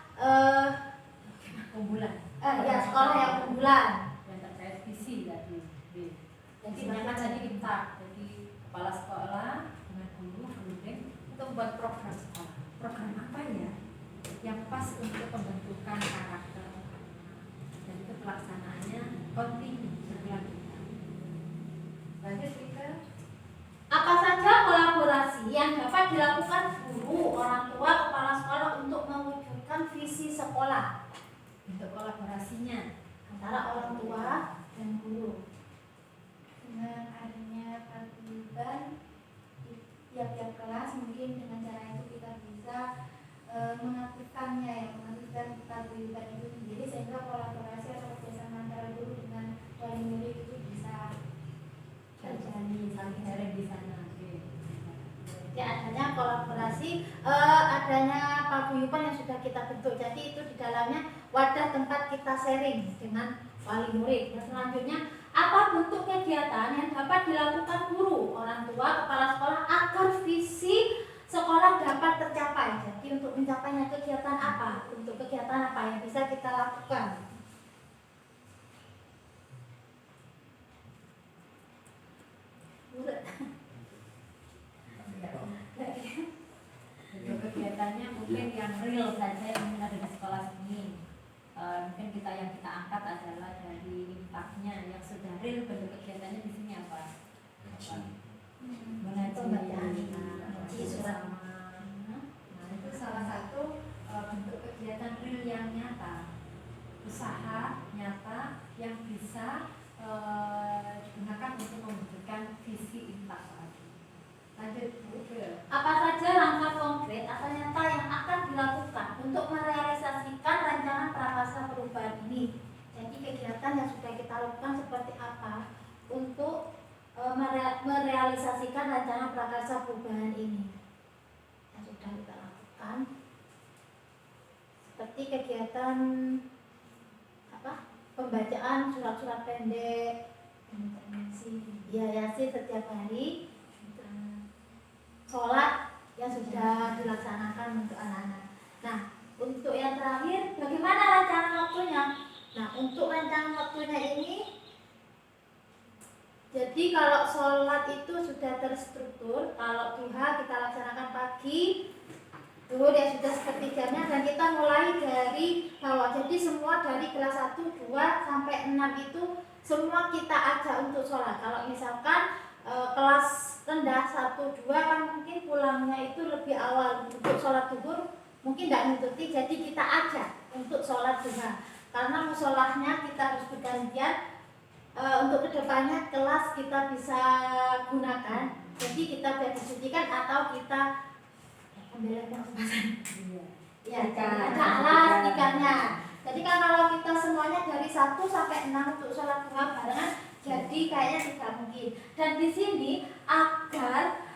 unggulan. Ya sekolah yang unggulan. Yang terkait visi tadi. Jadi Isinya kan jadi kita, jadi kepala sekolah dengan guru, untuk membuat program sekolah. Program apa ya? Yang pas untuk pembentukan karakter. Dan itu pelaksanaannya kontinu berkelanjutan. Lanjut kita. apa saja kolaborasi yang dapat dilakukan guru, orang tua, kepala sekolah untuk mewujudkan visi sekolah? Untuk kolaborasinya Antara orang tua dan guru. Dengan adanya paguyuban di tiap-tiap kelas, mungkin dengan cara itu kita bisa mengaktifkannya, ya, mengaktifkan paguyuban itu sendiri sehingga kolaborasi atau kerjasama antara guru dengan wali murid itu bisa terjalin, saling sharing di sana. Ya, adanya kolaborasi, adanya paguyuban yang sudah kita bentuk. Jadi itu di dalamnya wadah tempat kita sharing dengan wali murid. Dan selanjutnya, apa bentuk kegiatan yang dapat dilakukan guru, orang tua, kepala sekolah agar visi sekolah dapat tercapai? Jadi untuk mencapainya kegiatan apa? Untuk kegiatan apa yang bisa kita lakukan? untuk kegiatannya mungkin yang real saja yang ada di sekolah ini. Mungkin yang kita angkat adalah dari impaknya yang sudah real. Bentuk kegiatannya di sini apa? Mengaji bersama. Nah itu salah satu bentuk kegiatan real yang nyata, usaha nyata yang bisa digunakan untuk mewujudkan visi impak tadi. Lanjut Apa saja langkah konkret atau nyata yang akan dilakukan untuk merealisasikan rancangan prakarsa perubahan ini? Jadi kegiatan yang sudah kita lakukan seperti apa untuk merealisasikan rancangan prakarsa perubahan ini yang sudah kita lakukan? Seperti kegiatan apa? Pembacaan surat-surat pendek, Yayasin setiap hari, sholat yang sudah dilaksanakan untuk anak-anak. Nah, untuk yang terakhir, bagaimana rancangan waktunya? Nah, untuk rancangan waktunya ini, jadi kalau sholat itu sudah terstruktur. Kalau duha kita laksanakan pagi, zuhur ya sudah sepertiganya, dan kita mulai dari bawah. Jadi semua dari kelas 1, 2, sampai 6 itu semua kita ajak untuk sholat. Kalau misalkan kelas rendah 1, 2 kan mungkin pulangnya itu lebih awal untuk sholat zuhur, mungkin tidak mengikuti, jadi kita ajak untuk sholat duha. Karena musolahnya kita harus bergantian, untuk kedepannya kelas kita bisa gunakan, jadi kita biar disucikan atau kita ya ada alas tikanya. Jadi kan kalau kita semuanya dari 1 sampai 6 untuk sholat duha barengan, Jadi kayaknya tidak mungkin. Dan di sini agar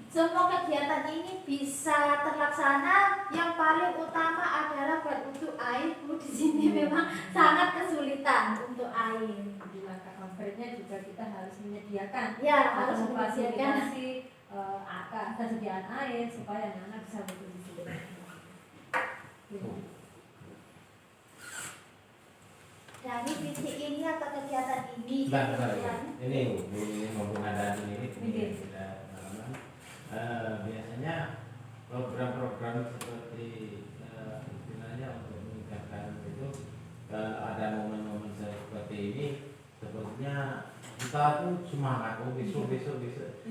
semua kegiatan ini bisa terlaksana, yang paling utama adalah buat untuk air. Di sini memang sangat kesulitan untuk air. Di langkah konkretnya juga kita harus menyediakan Ya, atau harus menyediakan. memfasilitasi ketersediaan air supaya anak-anak bisa berkondisi. Dari visi ini atau kegiatan ini, Bentar, kemudian ini mumpung ada ini Iya. kita biasanya program-program seperti istilahnya untuk meningkatkan itu ada momen-momen seperti ini sepertinya kita tuh semangat besok.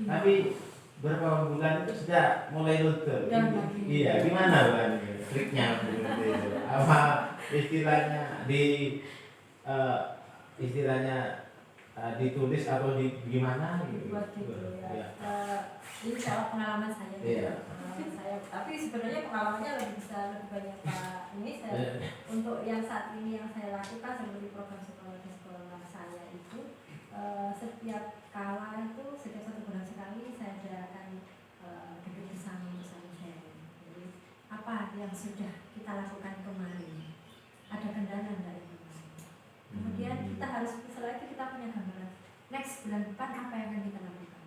Tapi berapa bulan itu sudah mulai luntur. Iya, gimana Bang triknya itu? Apa istilahnya ditulis atau gimana gitu? Buat gitu ya. Iya. Ini soal pengalaman saya. Iya. Pengalaman saya. Tapi sebenarnya pengalamannya lebih banyak Pak. Ini saya untuk yang saat ini yang saya lakukan seperti program sekolah di sekolah saya itu setiap kala itu setiap 1 bulan sekali saya adakan duduk bersama sharing. Jadi apa yang sudah kita lakukan kemarin? Ada kendala enggak itu? Kemudian kita harus setelah itu kita punya gambaran next bulan depan apa yang akan kita lakukan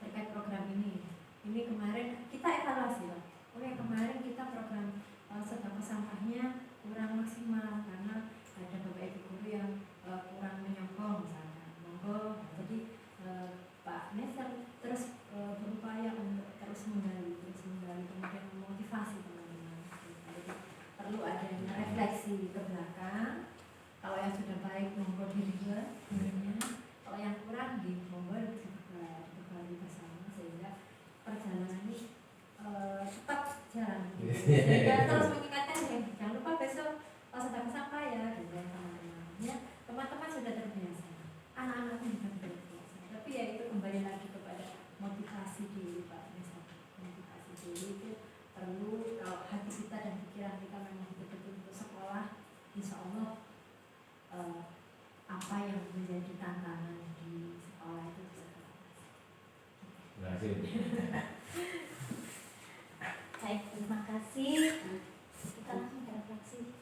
terkait program ini. Ini kemarin kita evaluasi loh. Oh ya kemarin kita program sembako sampahnya kurang maksimal karena ada beberapa ibu guru yang kurang menyokong misalnya. Monggo jadi Pak Nes yang terus berupaya untuk terus menggali kemudian memotivasi teman-teman. Jadi perlu adanya refleksi ke belakang. Kalau yang sudah baik monggo dirinya, kalau yang kurang monggo dibekali bersama sehingga perjalanan ini tetap jalan. Sehingga terus mengingatkan jangan lupa besok sedang sampah ya, dengan teman-temannya. Teman-teman sudah terbiasa, anak-anak pun juga terbiasa. Tapi ya itu kembali lagi kepada motivasi diri Pak. Motivasi diri itu perlu kalau hati kita dan pikiran kita memang betul-betul untuk sekolah, insya Allah apa yang menjadi tantangan di sekolah itu bisa Berhasil. baik, terima kasih. Kita langsung refleksi.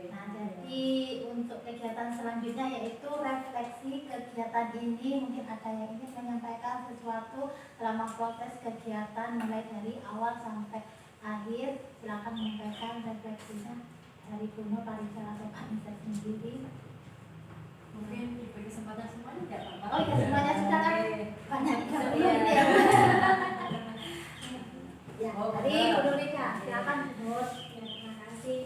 Nah, jadi untuk kegiatan selanjutnya yaitu refleksi kegiatan ini, mungkin ada yang ingin menyampaikan sesuatu selama proses kegiatan mulai dari awal sampai akhir. Silakan menyampaikan refleksinya dari Bruno, Pak Rizal atau Pak Nisa sendiri. mungkin diberi kesempatan semuanya tidak apa-apa. Oh ya, semuanya sudah kan banyak Iya. ya. Ya, Oh, tadi benar. Bu Rika, silakan Bu. Ya, terima kasih.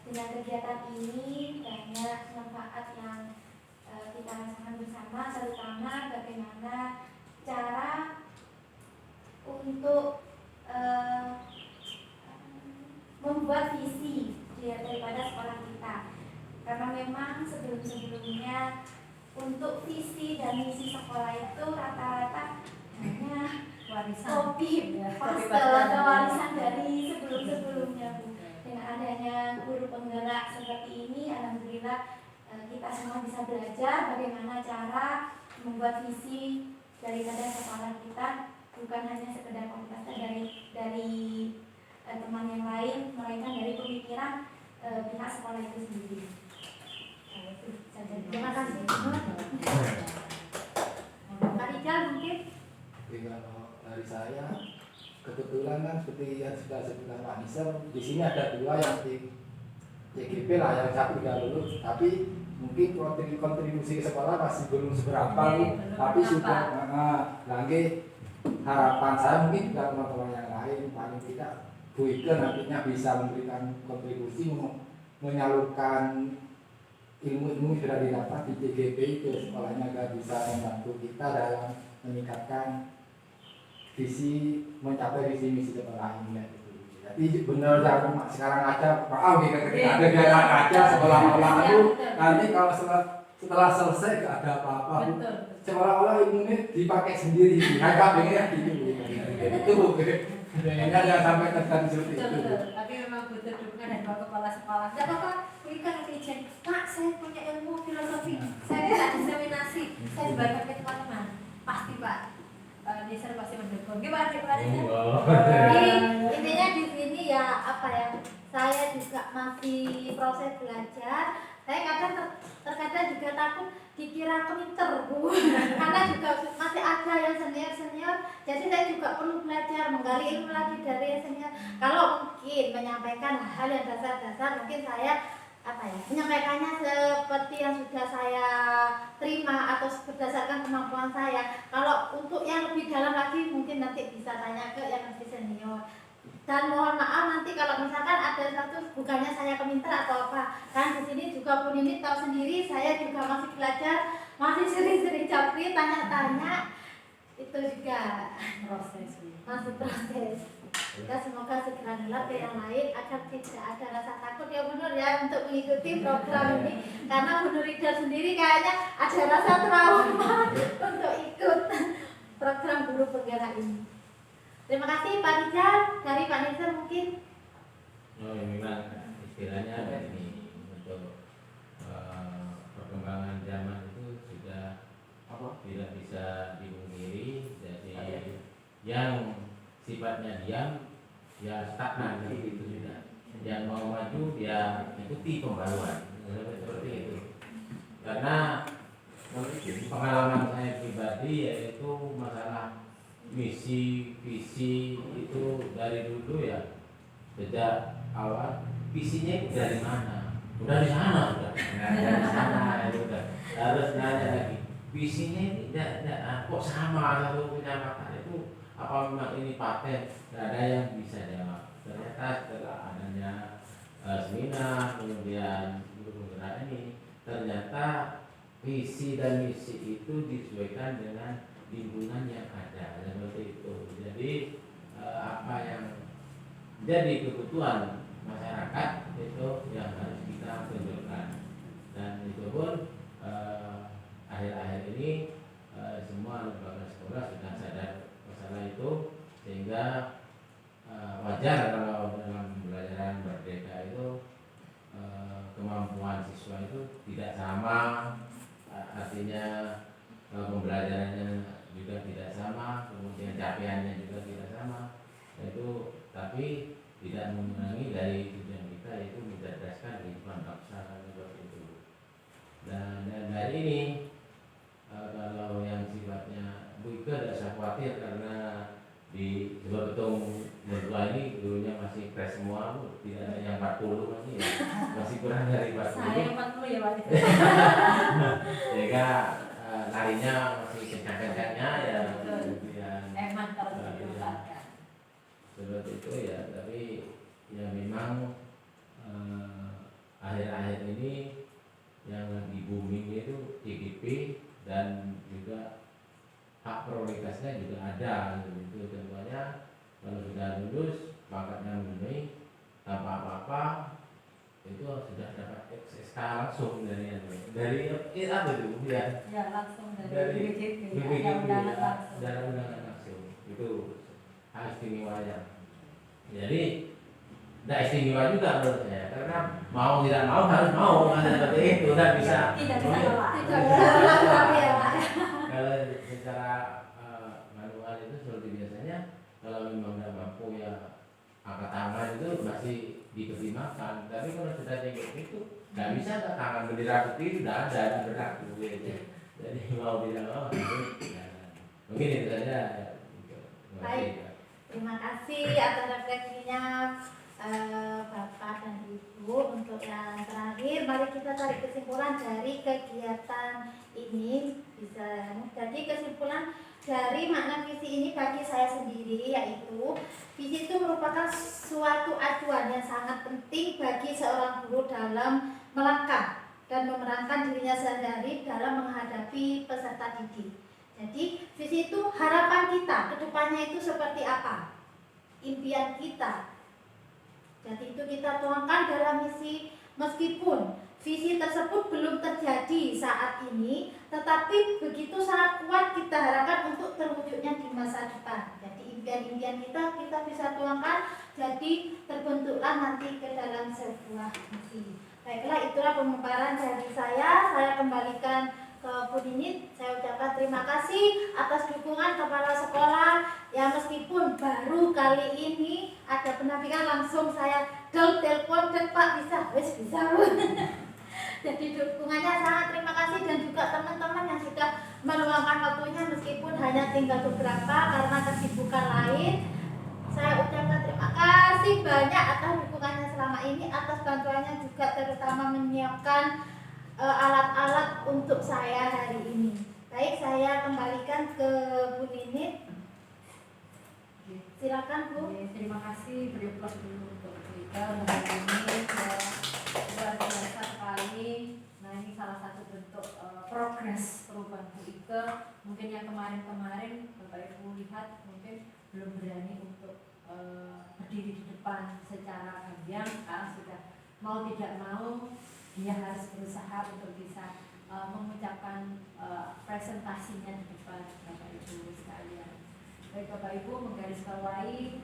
Dengan kegiatan ini banyak manfaat yang kita rasakan bersama, terutama bagaimana cara untuk membuat visi daripada sekolah kita. Karena memang sebelum-sebelumnya untuk visi dan misi sekolah itu rata-rata hanya Warisan. kopi Ya, pastel kopi atau warisan dari sebelum-sebelumnya Bu. Dengan adanya guru penggerak seperti ini, alhamdulillah kita semua bisa belajar bagaimana cara membuat visi daripada sekolah kita, bukan hanya sekedar komunitas dari teman yang lain, melainkan dari pemikiran pihak sekolah itu sendiri. Nah, itu saja. Terima kasih. Pak Rijal mungkin. Jadi kalau dari saya kebetulan kan seperti yang sudah sebutkan Pak Nisa, di sini ada 2 yang di CGP lah, yang satu sudah lulus, tapi mungkin kontribusi ke sekolah masih belum seberapa, Belum tapi berapa. sudah lagi harapan saya mungkin juga teman-teman yang lain paling tidak Bu Ike nantinya bisa memberikan kontribusi menyalurkan ilmu-ilmu yang sudah didapat di CGP ke sekolahnya agar bisa membantu kita dalam meningkatkan visi, mencapai visi misi sekolah ini. Jadi benar jangan sekarang aja maaf nih ketika ada jalan aja sekolah-olah itu nanti kalau setelah selesai gak ada apa-apa Bu. Betul. Seolah-olah ilmu ini dipakai sendiri, mereka pengen gitu. Itu kayaknya jangan sampai terjadi seperti Betul, itu. betul. Tapi memang butuh dukungan dari Bapak Kepala Sekolah. Tidak apa-apa, berikan izin. Pak, saya punya ilmu filosofi. Saya bisa diseminasi. Saya dibayar ke teman-teman. Pasti Pak. Desain pasti mendukung. Gimana Pak Desain? Jadi intinya di sini ya apa ya? Saya juga masih proses belajar. Saya terkadang juga takut dikira pinter, Bu. Karena juga masih ada yang senior. Jadi saya juga perlu belajar menggali ilmu lagi dari yang senior. Kalau mungkin menyampaikan hal yang dasar-dasar, mungkin saya menyampaikannya seperti yang sudah saya terima atau berdasarkan kemampuan saya. Kalau untuk yang lebih dalam lagi mungkin nanti bisa tanya ke yang lebih senior. Dan mohon maaf nanti kalau misalkan ada satu bukannya saya keminter atau apa, kan di sini juga Bu Nini tahu sendiri saya juga masih belajar, masih sering-sering capri tanya-tanya, itu juga masih proses. Kita semoga segera nular ke yang lain agar tidak ada rasa takut ya Bu Nur ya untuk mengikuti program ini, karena Bu Nur Ida sendiri kayaknya ada rasa trauma untuk ikut program guru penggerak ini. Terima kasih Pak Rizal, dari Pak Nizar mungkin. Oh, memang istilahnya ada ini untuk perkembangan zaman itu sudah tidak bisa dipungkiri. Jadi yang sifatnya diam ya stagnan itu sudah. Yang mau maju ya ikuti pembaruan seperti itu. Karena pengalaman saya pribadi yaitu masalah misi visi itu dari dulu ya, sejak awal visinya itu dari mana? Udah di sana udah, dari sana itu udah harus nanya lagi visinya ini tidak kok sama satu kecamatan itu, apa memang ini paten? Tidak ada yang bisa jawab. Ternyata setelah adanya seminar kemudian guru penggerak ini, ternyata visi dan misi itu disesuaikan dengan lingkungan yang ada seperti itu. Jadi apa yang jadi kebutuhan masyarakat itu yang harus kita tunjukkan, dan itu pun akhir-akhir ini semua lembaga sekolah sudah sadar masalah itu, sehingga wajar kalau dalam pembelajaran merdeka itu kemampuan siswa itu tidak sama, artinya pembelajarannya juga tidak sama, kemudian capaiannya juga tidak sama, itu tapi tidak mengurangi dari tujuan kita yaitu mencerdaskan kehidupan bangsa seperti itu. Dan dari ini kalau yang sifatnya Bu Ika tidak usah khawatir, karena di Sebuah Betung Mertua ini dulunya masih fresh semua, Bu. Tidak ada yang 40 lagi ya, masih kurang dari 40. Saya 40 ya Pak. Sehingga larinya masih kencang-kencangnya ya, kemudian Eman kalau diperlukan. seperti itu ya. Tapi ya memang akhir-akhir ini yang lagi booming itu IGP, dan juga hak prioritasnya juga ada gitu. Contohnya kalau sudah lulus pangkatnya memenuhi tanpa apa-apa itu sudah dapat SK langsung dari apa itu ya? Ya langsung dari BPJP, dari undangan langsung. Itu hak istimewanya. Jadi tidak istimewa juga menurut saya, karena mau tidak mau harus mau, seperti itu, dan bisa tidak nolak. kalau secara manual itu seperti biasanya, kalau memang tidak mampu ya angkat tangan itu masih dipertimbangkan. Tapi kalau sudah kayak itu nggak bisa, angkat tangan bendera putih itu tidak ada, tidak berlaku gitu. Jadi mau tidak mau mungkin itu saja. Baik. Terima kasih atas refleksinya Bapak dan Ibu. Untuk yang terakhir, mari kita tarik kesimpulan dari kegiatan ini. Jadi kesimpulan dari makna visi ini bagi saya sendiri, yaitu visi itu merupakan suatu acuan yang sangat penting bagi seorang guru dalam melangkah dan memerankan dirinya sehari-hari dalam menghadapi peserta didik. Jadi visi itu harapan kita, kedepannya itu seperti apa, impian kita. Jadi itu kita tuangkan dalam misi Meskipun visi tersebut belum terjadi saat ini, tetapi begitu sangat kuat kita harapkan untuk terwujudnya di masa depan. Jadi impian-impian kita bisa tuangkan, jadi terbentuklah nanti ke dalam sebuah misi. Baiklah, itulah pemaparan dari saya. Saya kembalikan ke Bu Ninit. Saya ucapkan terima kasih atas dukungan kepala sekolah. Ya meskipun baru kali ini ada penampilan, langsung saya telepon dan Pak bisa. Jadi dukungannya sangat terima kasih, dan juga teman-teman yang sudah meluangkan waktunya meskipun hanya tinggal beberapa karena kesibukan lain. Saya ucapkan terima kasih banyak atas dukungannya selama ini, atas bantuannya juga, terutama menyiapkan alat-alat untuk saya hari ini. Baik, saya kembalikan ke Bu Ninit. Silakan Bu. Terima kasih, beri plus dulu untuk kita hari ini luar biasa sekali. Nah ini salah satu bentuk progres perubahan Bu Ike. Mungkin yang kemarin-kemarin Bapak Ibu lihat mungkin belum berani untuk berdiri di depan secara gamblang. Sekarang sudah mau tidak mau dia harus berusaha untuk bisa mengucapkan presentasinya di depan Bapak Ibu sekalian. Baik Bapak Ibu, menggarisbawahi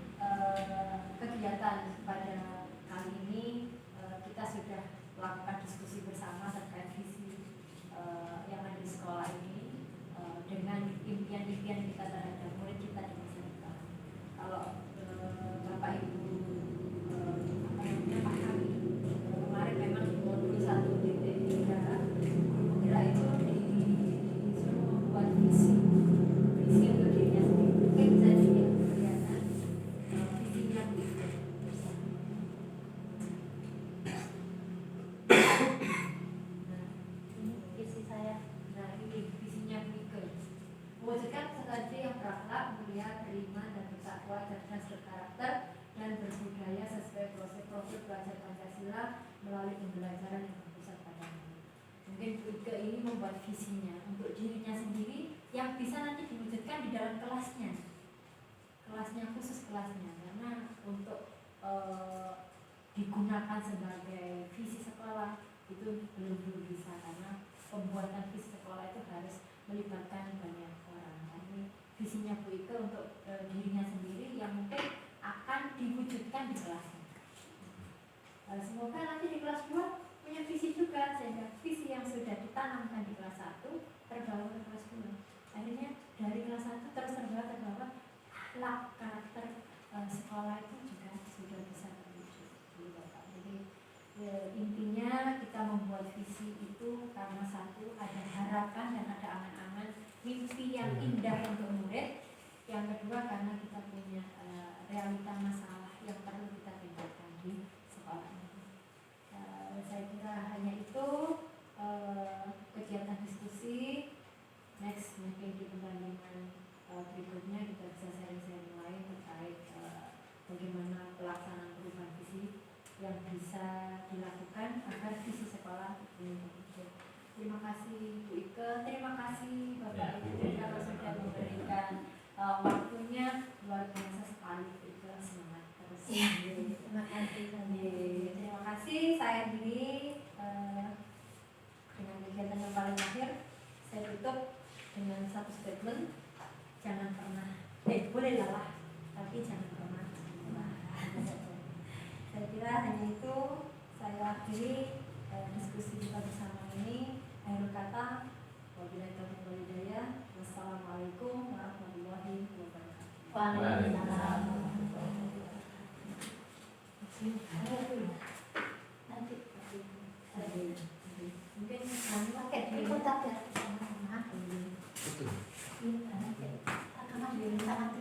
kegiatan pada kali ini kita sudah melakukan diskusi bersama terkait visi yang ada di sekolah ini dengan impian-impian kita terhadap murid kita di masa depan. Kalau Bapak Ibu pahami, kemarin memang di modul 1.3 guru penggerak itu disuruh membuat visi untuk dirinya sendiri. Mungkin bisa kelihatan visinya begitu bersama. Nah, ini visi saya. Nah, ini visinya Ike. Mewujudkan santri yang berakhlak, mulia, beriman, dan bertakwa, cerdas, berkarakter, dan berbudaya sesuai proses belajar Pancasila melalui pembelajaran yang berpusat pada murid. Mungkin Bu Ike ini membuat visinya untuk dirinya sendiri yang bisa nanti diwujudkan di dalam kelasnya khusus kelasnya, karena untuk digunakan sebagai visi sekolah itu belum bisa, karena pembuatan visi sekolah itu harus melibatkan banyak orang. Nah, ini visinya Bu Ike untuk dirinya sendiri yang mungkin akan diwujudkan di kelasnya. Semoga nanti di kelas 2 punya visi juga, sehingga visi yang sudah ditanamkan di kelas 1 terbawa ke kelas 2. Akhirnya dari kelas 1 terus terbawa akhlak, karakter sekolah itu juga sudah bisa terwujud. Jadi intinya kita membuat visi itu karena satu, ada harapan dan ada angan-angan mimpi yang indah untuk murid. Yang kedua, karena kita punya realita masalah yang perlu kita tingkatkan di sekolah ini. Saya kira hanya itu kegiatan diskusi. Next mungkin di pendampingan berikutnya kita bisa sharing-sharing lain terkait bagaimana pelaksanaan perubahan visi yang bisa dilakukan agar visi sekolah ini terwujud. Terima kasih Bu Ike, terima kasih Bapak Ibu juga sudah memberikan waktunya, luar biasa sekali Bu Ike, semangat terus. Terima kasih. Terima kasih. Saya diri dengan kegiatan yang paling akhir saya tutup dengan satu statement, jangan pernah boleh lelah tapi jangan pernah lelah. Saya kira hanya itu saya akhiri diskusi kita bersama ini. Akhir kata, wabillahi taufiq wal hidayah. Wassalamualaikum warahmatullahi wabarakatuh. Waalaikumsalam. Mungkin Pakai di kotak ya. Maaf. Betul. Ini sangat